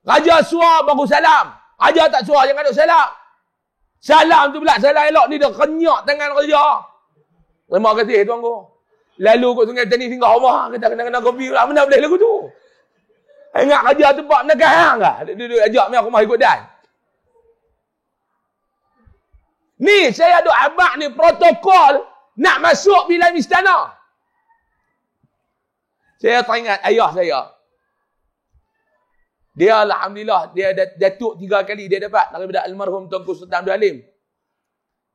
Speaker 1: Raja suar baru salam. Raja tak suar, jangan duk salam. Salam tu pula, salam elok ni dia kenyak tangan raja. Terima kasih tuanku. Lalu kot Sungai Petani singgah rumah, kata kena kopi pula, mana boleh lagu tu. Ingat raja tu buat menekan hang ke? Dia ajak mai rumah ikut dan. Ni saya duk abang ni protokol nak masuk bilan istana. Saya teringat ayah saya. Dia alhamdulillah, dia datuk 3 kali dia dapat daripada almarhum Tuanku Sultan Abdul Halim.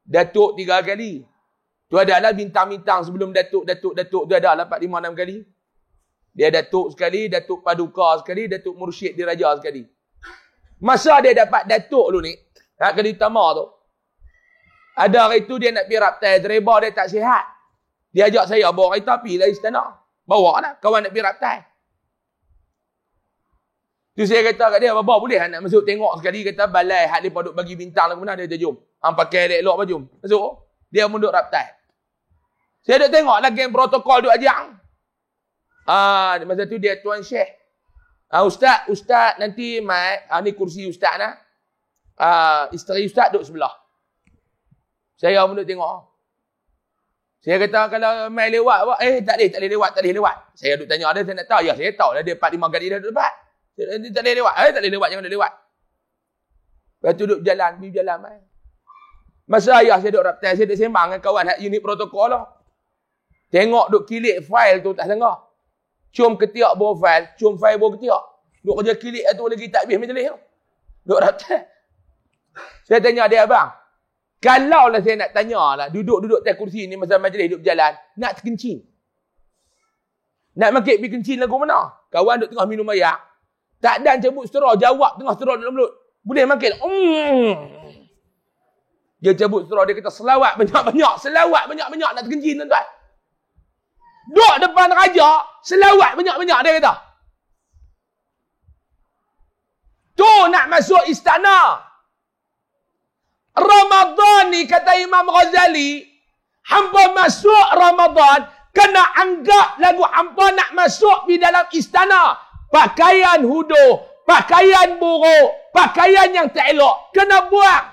Speaker 1: Datuk 3 kali. Tu adalah bintang-bintang sebelum datuk tu ada 4, 5, 6 kali. Dia datuk sekali, datuk paduka sekali, datuk mursyid diraja sekali. Masa dia dapat datuk dulu ni, kali utama tu. Ada hari tu dia nak pergi raptai, driver dia tak sihat. Dia ajak saya bawa kereta pergi lah istana. Bawa lah, kawan nak pergi raptai. Tu saya kata kat dia, Baba boleh nak masuk tengok sekali, kata balai hak dia duk bagi bintang lah mana dia jom. Hang pakai elok apa jom. Masuk. Dia pun duk raptai. Saya duk tengok lah geng protokol duk ajang. Masa tu dia Tuan Syekh. Ustaz nanti mai, ni kursi ustaz nak. Isteri ustaz duk sebelah. Saya pun duk tengok. Saya kata kalau mai lewat, tak boleh lewat. Saya duk tanya dia, saya nak tahu. Ya, saya tahu lah dia 4-5 kali dah duk dapat. Tak boleh lewat. Tak boleh lewat, jangan lewat. Lepas tu duduk berjalan mai. Masa ayah saya duduk raptai, saya duduk sembang dengan kawan unit protokol lah. Tengok duduk kilik fail tu tak sangka. Cium ketiak bawa fail, cium fail bawa ketiak. Duduk kerja kilik tu lagi tak habis majlis tu. Duduk raptai. Saya tanya dia, abang, kalau lah saya nak tanya lah, duduk atas kursi ni masa majlis duduk berjalan, nak terkencing. Nak makin pergi kencing lagu mana? Kawan duduk tengah minum air. Tak dan cabut straw, jawab tengah straw dalam mulut. Boleh makin. Dia cabut straw, dia kata selawat banyak-banyak nak terkencing tuan-tuan. Duduk depan raja, selawat banyak-banyak dia kata. Tu nak masuk istana. Ramadan ni kata Imam Ghazali, hampa masuk Ramadan, kena anggap lagu hampa nak masuk di dalam istana. Pakaian huduh, pakaian buruk, pakaian yang tak elok, kena buang.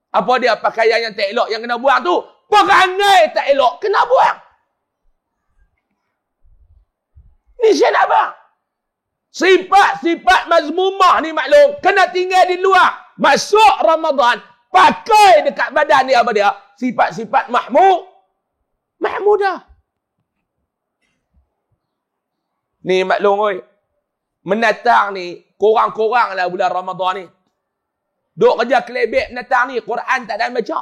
Speaker 1: Apa dia pakaian yang tak elok yang kena buang tu? Perangai tak elok, kena buang. Ni saya nak bang. Sifat-sifat mazmumah ni maklum, kena tinggal di luar. Masuk Ramadan, pakai dekat badan dia apa dia? Sifat-sifat mahmudah. Ni maklum oi. Menatang ni, korang-korang lah bulan Ramadan ni. Duk kerja kelebek menatang ni, Quran tak ada baca.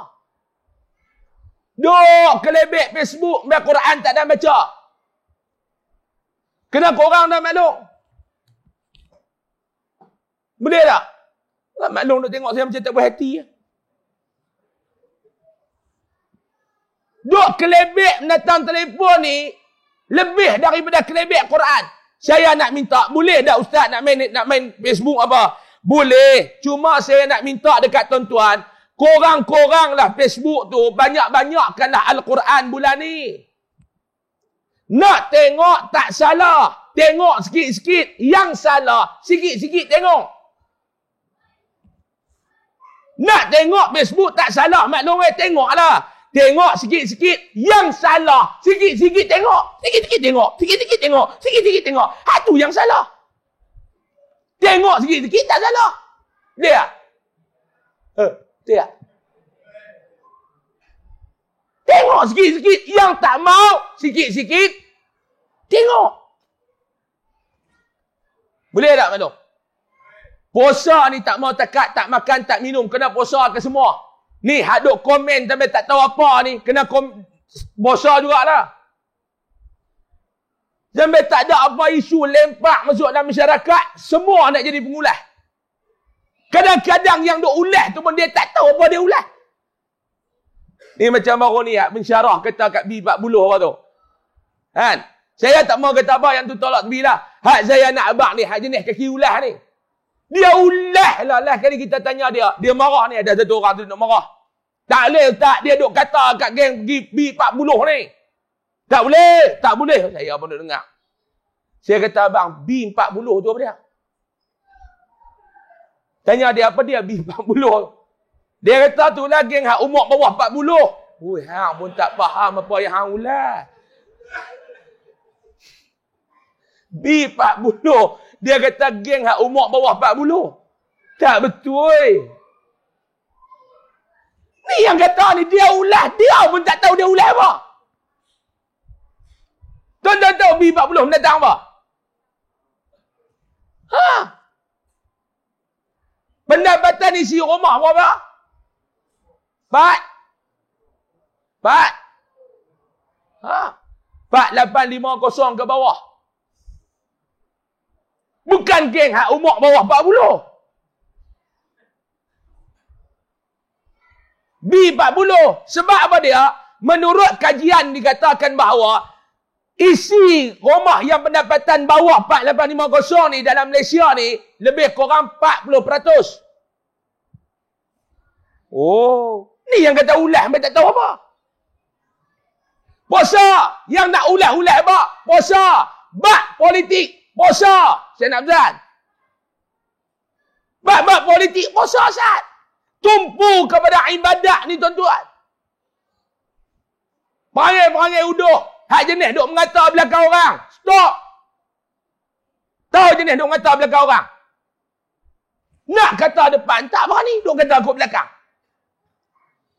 Speaker 1: Duk kelebek Facebook, Quran tak ada baca. Kena korang dah maklum. Boleh tak? Maklum duk tengok saya macam tak puas hati. Duk kelebek menatang telefon ni, lebih daripada kelebek Quran. Saya nak minta, boleh tak ustaz nak main Facebook apa? Boleh. Cuma saya nak minta dekat tuan-tuan, korang-korang lah Facebook tu, banyak-banyakkanlah Al-Quran bulan ni. Nak tengok tak salah. Tengok sikit-sikit. Yang salah, sikit-sikit tengok. Nak tengok Facebook tak salah, maklum tengoklah. Tengok sikit-sikit, yang salah. Sikit-sikit tengok. Sikit-sikit tengok. Sikit-sikit tengok. Sikit-sikit tengok. Itu yang salah. Tengok sikit-sikit tak salah. Dia. Dia. Tengok sikit-sikit. Yang tak mau, sikit-sikit tengok. Boleh tak maklum? Puasa ni tak mau takat, tak makan, tak minum. Kena puasa ke semua. Ni, hak duk komen sampai tak tahu apa ni. Kena puasa jugalah. Sampai tak ada apa isu lempak masuk dalam masyarakat. Semua nak jadi pengulas. Kadang-kadang yang duk ulas tu pun dia tak tahu apa dia ulas. Ni macam baru ni, mensyarah kata kat B40 apa tu. Kan? Saya tak mau kata apa yang tu tolak tebi lah. Hak saya nak abang ni, hak jenis kaki ulas ni. Dia ulah lah kali kita tanya dia. Dia marah ni, ada satu orang tu nak marah. Tak boleh tak dia duk kata kat geng B40 ni. Tak boleh. Saya pun nak dengar. Saya kata abang, B40 tu apa dia? Tanya dia apa dia B40. Dia kata tu lah geng hak umur bawah 40. Oi, hang pun tak faham apa yang hang ulah. B40. Dia kata geng hak umur bawah 40. Tak betul. Ni yang kata ni dia ulah. Dia pun tak tahu dia ulah apa. Tuan-tuan tahu B40 mendatang apa? Pendapatan isi rumah berapa? 4850 ke bawah. Bukan geng hak umur bawah 40. B40. Sebab apa dia? Menurut kajian dikatakan bahawa isi rumah yang pendapatan bawah 4850 ni dalam Malaysia ni lebih kurang 40%. Oh, ni yang kata ulas, mereka tak tahu apa. Puasa, yang nak ulas-ulas apa? Puasa, bab politik, puasa. Saya nak pesan. Bab politik, puasa Ustaz. Tumpu kepada ibadat ni tuan-tuan. Perangai-perangai uduh. Hak jenis duk mengata belakang orang. Stop. Tahu jenis duk mengata belakang orang. Nak kata depan, tak berani duk kata aku belakang.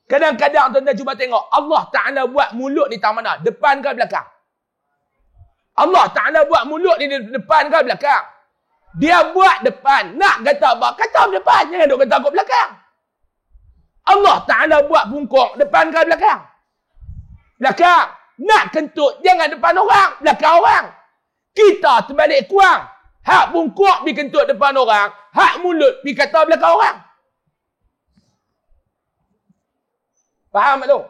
Speaker 1: Kadang-kadang tuan-tuan cuba tengok. Allah Ta'ala buat mulut ni tak mana? Depan ke belakang? Allah Ta'ala buat mulut ni depan ke belakang? Dia buat depan. Nak kata apa? Kata depan. Jangan duk kata aku belakang. Allah Ta'ala buat bungkuk depan ke belakang? Belakang. Nak kentut, jangan depan orang, belakang orang. Kita terbalik kurang. Hak bungkuk pergi kentut depan orang, hak mulut pergi kata belakang orang. Faham tak tu?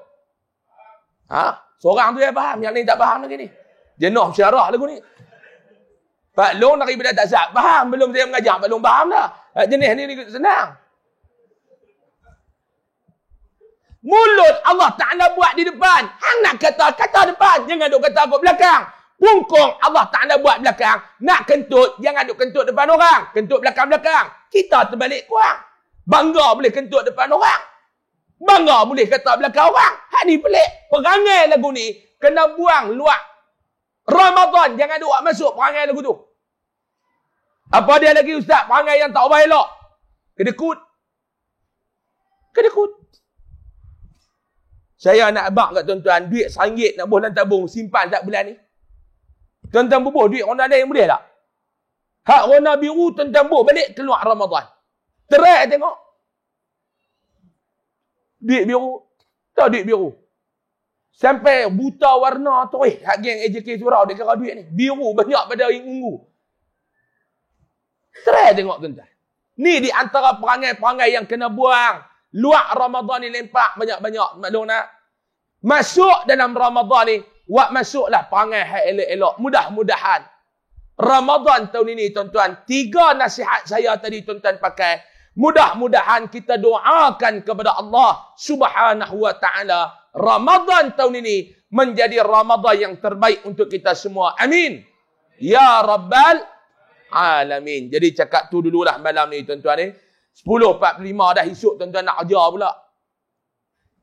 Speaker 1: Seorang tu yang faham, yang lain tak faham lagi ni. Jenuh syarah lagu ni. Pak Long nak ibadat tak sah. Faham belum saya mengajar? Pak Long faham dah. Jenis ni senang. Mulut Allah Ta'ala buat di depan. Hang nak kata depan. Jangan duk kata aku belakang. Pungkung Allah Ta'ala buat belakang. Nak kentut, jangan duk kentut depan orang. Kentut belakang-belakang. Kita terbalik kurang. Bangga boleh kentut depan orang. Bangga boleh kata belakang orang. Hak ni pelik. Perangai lagu ni kena buang luar Ramadan. Jangan duk masuk perangai lagu tu. Apa dia lagi ustaz? Perangai yang tak ubah elok. Kedekut. Saya nak abang kat tuan-tuan, duit RM1 nak buah dalam tabung, simpan tak bulan ni? Tuan-tuan bubuh duit orang lain boleh tak? Hak warna biru, tuan-tuan bubuh balik keluar Ramadan. Terai tengok. Duit biru. Tahu duit biru? Sampai buta warna tu. Hak geng AJK Surau dia kira duit ni. Biru banyak pada ungu. Terai tengok tuan-tuan. Ni di antara perangai-perangai yang kena buang. Luar Ramadan ni lempak banyak-banyak. Maklum nak? Masuk dalam Ramadan ni, masuklah perangai hak elok-elok. Mudah-mudahan. Ramadan tahun ini, tuan-tuan, 3 nasihat saya tadi tuan-tuan pakai. Mudah-mudahan kita doakan kepada Allah Subhanahu wa ta'ala. Ramadan tahun ini menjadi Ramadan yang terbaik untuk kita semua. Amin. Ya Rabbal Alamin. Jadi cakap tu dululah malam ni, tuan-tuan ni. 10.45 dah esok tuan-tuan nak ajar pula.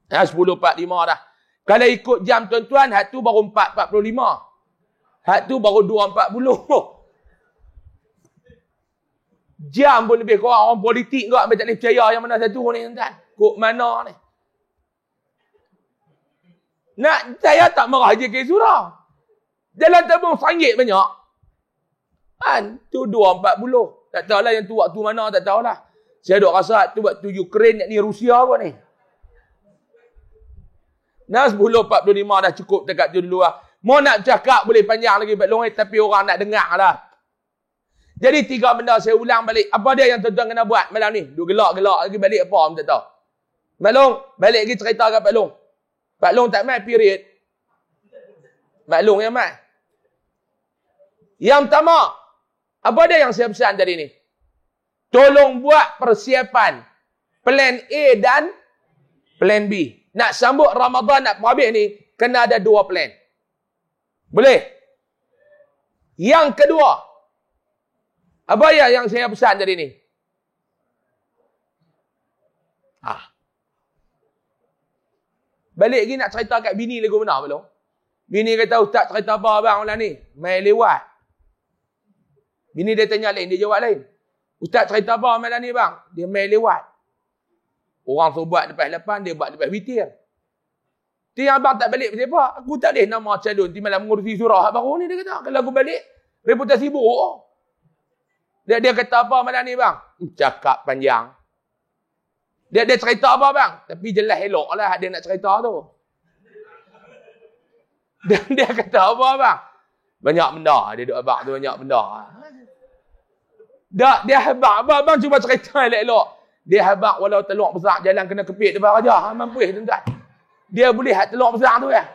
Speaker 1: 10.45 dah. Kalau ikut jam tuan-tuan, hak tu baru 4.45. Hak tu baru 2.40. Jam pun lebih kurang orang politik kot. Ambil tak boleh percaya yang mana satu ni tuan-tuan. Kok mana ni. Nak, saya tak marah JK Surau. Dalam tabung RM1 banyak. Tu 2.40. Tak tahulah yang tu waktu mana, tak tahulah. Saya duk rasa tu waktu Ukraine ni Rusia apa ni. Nah 10.45 dah cukup dekat tu dulu lah. Mau nak cakap boleh panjang lagi Pak Long, tapi orang nak dengar lah. Jadi 3 benda saya ulang balik. Apa dia yang tuan-tuan kena buat malam ni? Duk gelak-gelak lagi balik apa tak tahu. Pak Long, balik lagi cerita kat Pak Long. Pak Long tak mai period. Pak Long yang mai. Yang pertama, apa dia yang saya pesan tadi ni? Tolong buat persiapan plan A dan plan B. Nak sambut Ramadan, nak habis ni, kena ada 2 plan. Boleh? Yang kedua, apa ya yang saya pesan tadi ni? Balik lagi nak cerita kat bini lagu benar belum? Bini kata, ustaz cerita apa abang malam ni? Mai lewat. Bini dia tanya lain, dia jawab lain. Ustaz cerita apa malam ni bang? Dia main lewat. Orang tu buat depan 8, dia buat depan witir. Ti abang tak balik pasal apa? Aku tak boleh nama calon ti malam mengurusi surah baru ni, dia kata. Kalau aku balik, reputasi buruk. Dia kata apa malam ni bang? Cakap panjang. Dia cerita apa bang? Tapi jelas elok lah dia nak cerita tu. Dan dia kata apa bang? Banyak benda. Dia duk abang tu banyak benda. Dia habak. Abang cuba cerita elok-elok. Dia habak walau telur besar jalan kena kepit dia aja. Mampu tuan-tuan. Dia boleh hak telur besar tu ya.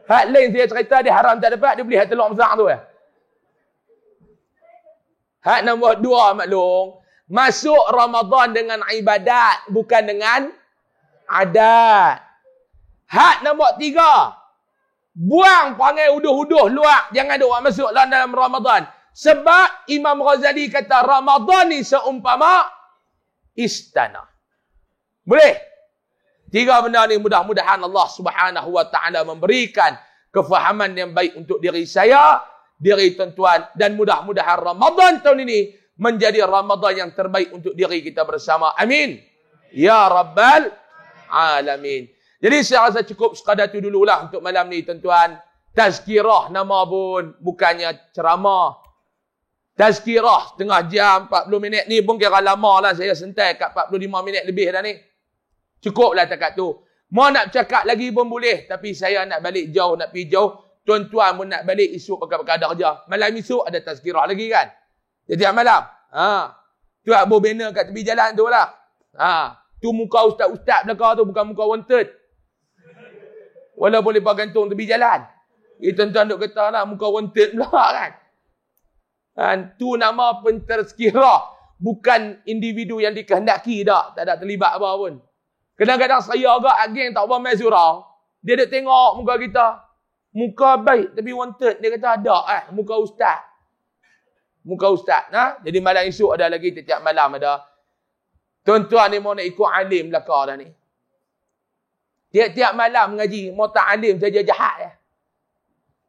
Speaker 1: Hak lain saya cerita dia haram tak dapat. Dia boleh hak telur besar tu ya. Hak nombor 2 maklum. Masuk Ramadan dengan ibadat. Bukan dengan adat. Hak nombor 3. Buang panggil uduh-uduh luar. Jangan ada orang masuk dalam Ramadan. Sebab Imam Ghazali kata Ramadan ni seumpama istana. Boleh? 3 benda ni mudah-mudahan Allah Subhanahu wa taala memberikan kefahaman yang baik untuk diri saya, diri tuan-tuan, dan mudah-mudahan Ramadan tahun ini menjadi Ramadan yang terbaik untuk diri kita bersama. Amin. Ya Rabbal Alamin. Jadi saya rasa cukup sekadar itu dululah untuk malam ni tuan-tuan. Tazkirah nama pun bukannya ceramah. Tazkirah setengah jam, 40 minit ni pun kira lama lah. Saya sentai kat 45 minit lebih dah ni. Cukuplah takat tu. Mau nak cakap lagi pun boleh. Tapi saya nak balik jauh, nak pergi jauh. Tuan-tuan pun nak balik esok pakai ada kerja. Malam esok ada tazkirah lagi kan. Jadi malam. Tu Abu banner kat tepi jalan tu lah. Tu muka ustaz-ustaz belakang tu bukan muka wanted. Walau boleh gantung tepi jalan. Tuan-tuan duk kata lah muka wanted pula kan. Tu nama pentazkirah. Bukan individu yang dikehendaki dah. Tak ada terlibat apa pun. Kadang-kadang saya agak geng tak apa main surau. Dia duk tengok muka kita. Muka baik tapi wanted. Dia kata ada muka ustaz. Muka ustaz. Jadi malam esok ada lagi, setiap malam ada. Tuan-tuan ni mau nak ikut alim belakang dah ni. Tiap-tiap malam mengaji. Mau tak alim saja jahat ya.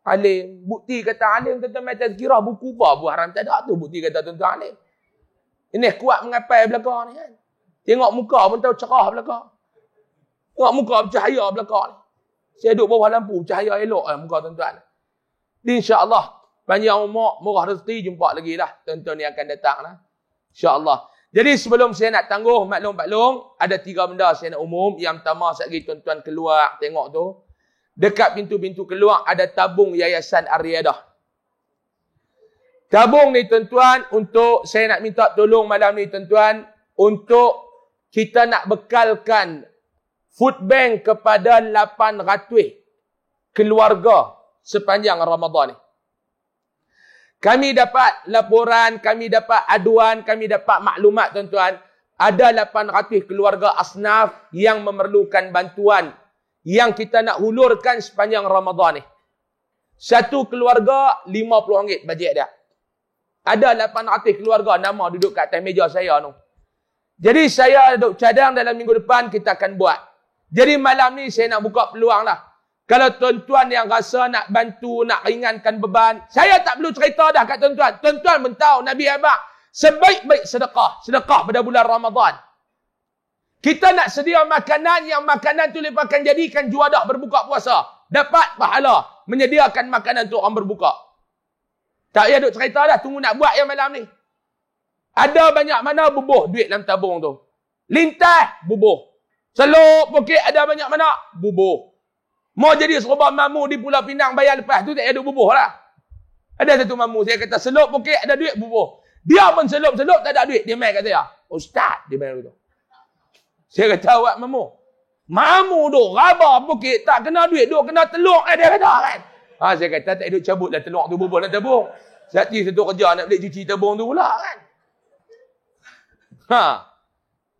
Speaker 1: Alim. Bukti kata alim tuan-tuan main tazkirah. Buku apa? Bu haram tak ada tu. Bukti kata tuan-tuan alim. Ini kuat mengapai belakang ni kan. Tengok muka pun tahu cerah belakang. Tengok muka bercahaya belakang ni. Saya duduk bawah lampu. Cahaya elok muka tuan-tuan. InsyaAllah. Panjang umur, murah rezeki, jumpa lagi lah. Tuan-tuan yang akan datang lah. InsyaAllah. Jadi sebelum saya nak tangguh, maklum-maklum, ada 3 benda saya nak umum. Yang pertama, sekali tuan-tuan keluar, tengok tu. Dekat pintu-pintu keluar, ada tabung Yayasan Ar-Riyadah. Tabung ni tuan-tuan, untuk, saya nak minta tolong malam ni tuan-tuan, untuk kita nak bekalkan food bank kepada 800 keluarga sepanjang Ramadan ni. Kami dapat laporan, kami dapat aduan, kami dapat maklumat tuan-tuan. Ada 800 keluarga asnaf yang memerlukan bantuan yang kita nak hulurkan sepanjang Ramadan ni. Satu keluarga RM50 bajet dia. Ada 800 keluarga nama duduk kat atas meja saya tu. Jadi saya duk cadang dalam minggu depan kita akan buat. Jadi malam ni saya nak buka peluang lah. Kalau tuan-tuan yang rasa nak bantu, nak ringankan beban, saya tak perlu cerita dah kat tuan-tuan. Tuan-tuan pun tahu Nabi Abang sebaik-baik sedekah. Sedekah pada bulan Ramadan. Kita nak sedia makanan yang makanan tu lepas akan jadikan juadah berbuka puasa. Dapat pahala menyediakan makanan tu orang berbuka. Tak payah duk cerita dah, tunggu nak buat yang malam ni. Ada banyak mana bubuh duit dalam tabung tu. Lintas, bubuh. Selop pokok ada banyak mana, bubuh. Mau jadi serba mamu di Pulau Pinang bayar lepas tu tak ada bubuh lah. Ada satu mamu saya kata selop pokok ada duit bubuh. Dia pun selop-selop tak ada duit. Dia main kat saya. Ustaz dia main begitu. Saya kata awak mamu. Mamu tu raba pokok tak kena duit. Duk kena telur dia kata kan. Saya kata tak duk cabut lah telur tu bubuh dalam tabung. Satu kerja nak beli cuci tabung tu pula kan.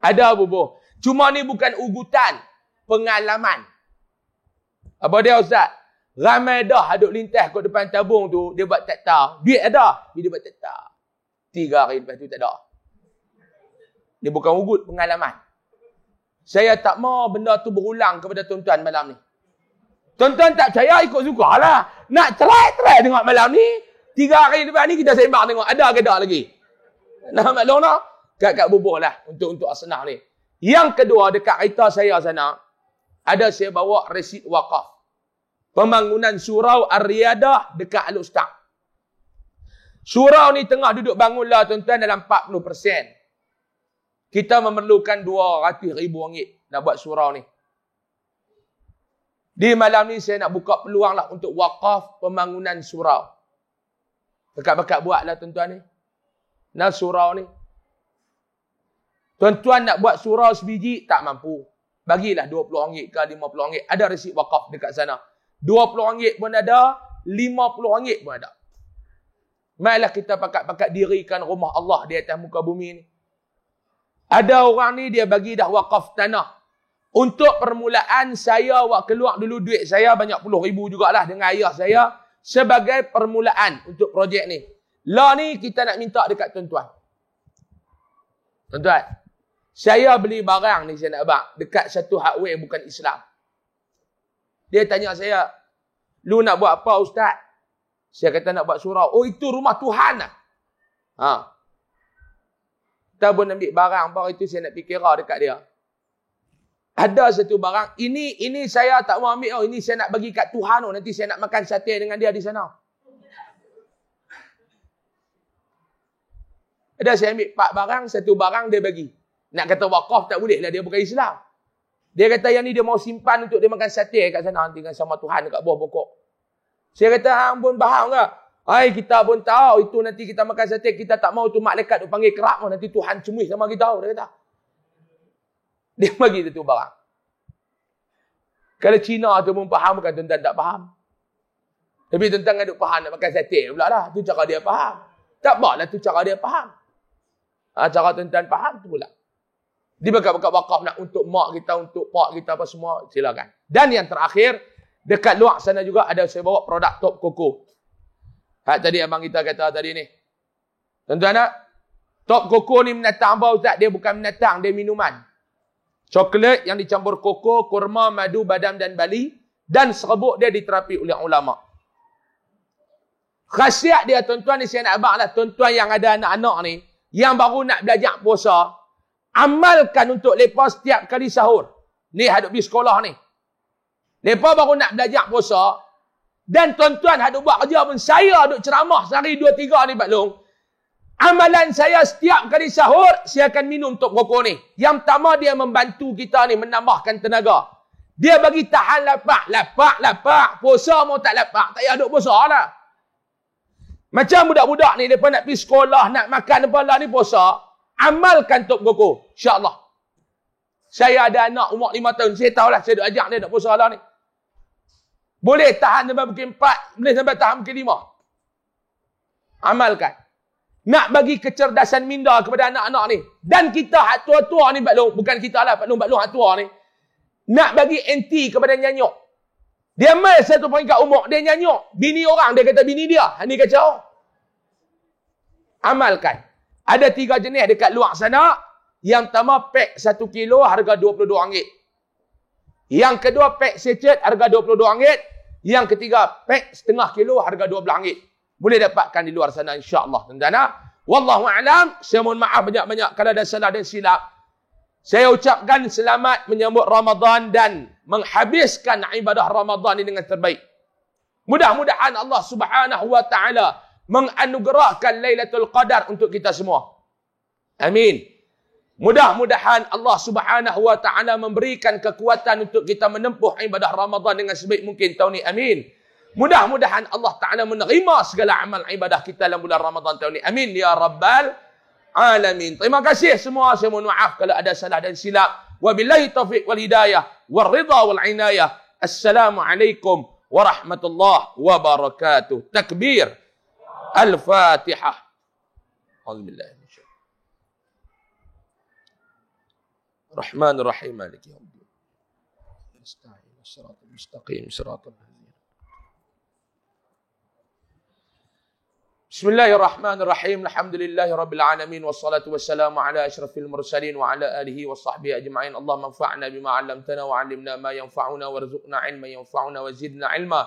Speaker 1: Ada bubuh. Cuma ni bukan ugutan. Pengalaman. Apa dia Ustaz? Ramai dah duduk lintas kat depan tabung tu, dia buat tak tahu. Duit ada, dia buat tak tahu. 3 hari lepas tu tak ada. Dia bukan ugut, pengalaman. Saya tak mau benda tu berulang kepada tuan-tuan malam ni. Tuan-tuan tak percaya, ikut suka lah. Nak try tengok malam ni. 3 hari lepas ni kita sembang tengok, ada ke tak lagi? Nah, maklum tak? Kat bubuh lah untuk asnaf ni. Yang kedua, dekat kereta saya sana, ada saya bawa resit wakaf. Pembangunan surau Ar-Riyadah dekat Al-Ustaz. Surau ni tengah duduk bangun lah tuan-tuan dalam 40%. Kita memerlukan RM200,000 nak buat surau ni. Di malam ni saya nak buka peluang lah untuk wakaf pembangunan surau. Bakat-bakat buat lah tuan-tuan ni. Nah surau ni. Tuan-tuan nak buat surau sebiji, tak mampu. Bagilah RM20 ke RM50. Ada resit wakaf dekat sana. RM20 pun ada, RM50 pun ada. Marilah kita pakat-pakat dirikan rumah Allah di atas muka bumi ni. Ada orang ni dia bagi dah wakaf tanah. Untuk permulaan saya keluar dulu duit saya banyak puluh ribu jugalah dengan ayah saya. Sebagai permulaan untuk projek ni. Lah ni kita nak minta dekat tuan-tuan. Tuan-tuan. Saya beli barang ni saya nak abang. Dekat satu hardware bukan Islam. Dia tanya saya. Lu nak buat apa Ustaz? Saya kata nak buat surau. Oh itu rumah Tuhan lah. Ha. Kita pun ambil barang. Baru itu saya nak fikir dekat dia. Ada satu barang. Ini saya tak mau ambil. Oh, ini saya nak bagi kat Tuhan. Oh, nanti saya nak makan sate dengan dia di sana. Ada saya ambil 4 barang. Satu barang dia bagi. Nak kata wakaf tak boleh lah. Dia bukan Islam. Dia kata yang ni dia mau simpan untuk dia makan sate kat sana. Nanti sama Tuhan dekat bawah pokok. Saya kata hang pun faham ke? Hai kita pun tahu. Itu nanti kita makan sate. Kita tak mau tu malaikat tu panggil kerak. Oh, nanti Tuhan cemui sama kita. Dia kata. Dia bagi tu barang. Kalau Cina tu pun faham, bukan tuan-tuan tak faham. Tapi tuan-tuan ada faham nak makan sate pula lah. Tu cara dia faham. Tak apa lah tu cara dia faham. Cara tuan-tuan faham tu pula. Dia bakat-bakat wakaf nak untuk mak kita, untuk pak kita apa semua. Silakan. Dan yang terakhir, dekat luar sana juga ada saya bawa produk Top Coco. Tadi abang kita kata tadi ni. Tuan-tuan nak? Top Coco ni menatang apa Ustaz? Dia bukan menatang, dia minuman. Coklat yang dicampur koko, kurma, madu, badam dan bali. Dan serbuk dia diterapi oleh ulama. Khasiat dia tuan-tuan ni saya nak abang lah. Tuan-tuan yang ada anak-anak ni. Yang baru nak belajar puasa. Amalkan untuk mereka setiap kali sahur. Ni hadap di sekolah ni. Mereka baru nak belajar puasa. Dan tuan-tuan hadap buat kerja pun. Saya duk ceramah sehari 2-3 ni Pak Long. Amalan saya setiap kali sahur, saya akan minum Top Coco ni. Yang pertama dia membantu kita ni, menambahkan tenaga. Dia bagi tahan lapak. Puasa mau tak lapak, tak payah duk puasa lah. Macam budak-budak ni, mereka nak pergi sekolah, nak makan apa lah ni puasa. Amalkan Top Coco, insyaAllah. Saya ada anak umur 5 tahun, saya tahulah, saya duk ajak dia nak puasa lah ni. Boleh tahan sampai pukul 4, boleh sampai tahan pukul 5. Amalkan. Nak bagi kecerdasan minda kepada anak-anak ni. Dan kita hak tua-tua ni Pak Long. Bukan kita lah Pak Long hak tua ni. Nak bagi anti kepada nyanyuk. Dia mai satu peringkat umur. Dia nyanyuk. Bini orang. Dia kata bini dia. Ini kacau. Amalkan. Ada 3 jenis dekat luar sana. Yang pertama pack 1 kilo harga RM22. Yang kedua pack secet harga RM22. Yang ketiga pack setengah kilo harga RM12. Boleh dapatkan di luar sana insya-Allah tuan-tuan. Wallahu a'lam. Saya mohon maaf banyak-banyak kalau ada salah dan silap. Saya ucapkan selamat menyambut Ramadan dan menghabiskan ibadah Ramadan ini dengan terbaik. Mudah-mudahan Allah Subhanahu wa taala menganugerahkan Lailatul Qadar untuk kita semua. Amin. Mudah-mudahan Allah Subhanahu wa taala memberikan kekuatan untuk kita menempuh ibadah Ramadan dengan sebaik mungkin tahun ini. Amin. Mudah-mudahan Allah Ta'ala menerima segala amal ibadah kita dalam bulan Ramadan tahun ini. Amin. Ya Rabbal Alamin. Terima kasih semua. Saya mohon maaf kalau ada salah dan silap. Wabillahi taufiq wal hidayah. Wal ridha wal inayah. Assalamualaikum warahmatullahi wabarakatuh. Takbir. Al-Fatihah. Alhamdulillah. Rahman Rahim. Maliki yawmiddin. Nasta'in. As-siratal mustaqim. Siratal Bismillahirrahmanirrahim. Alhamdulillahi rabbil alamin wassalatu wassalamu ala asyrafil mursalin wa ala alihi wa sahbihi ajma'in. Allah manfa'na bima 'allamtana wa 'allimna ma yanfa'una warzuqna 'ilman yanfa'una wa zidna 'ilma.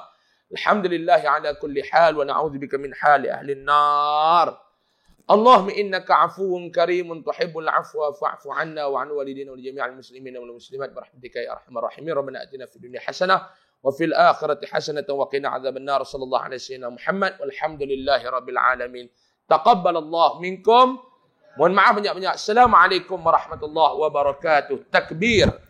Speaker 1: Alhamdulillahi ala kulli hal wa na'udzubika min hali ahli an-nar. Allahumma innaka afuwun karimun tuhibbul afwa fa'fu 'anna wa 'an walidina wa li jami'il muslimina wal muslimat birahmatika ya arhamar rahimin. Rabbana atina fid dunya hasanah wa fil akhirati hasanatan wa qina 'adzaban nar. Sallallahu alaihi wasallam Muhammad walhamdulillahi rabbil alamin. Taqabbalallahu minkum. Mohon maaf banyak-banyak. Assalamualaikum warahmatullahi wabarakatuh. Takbir.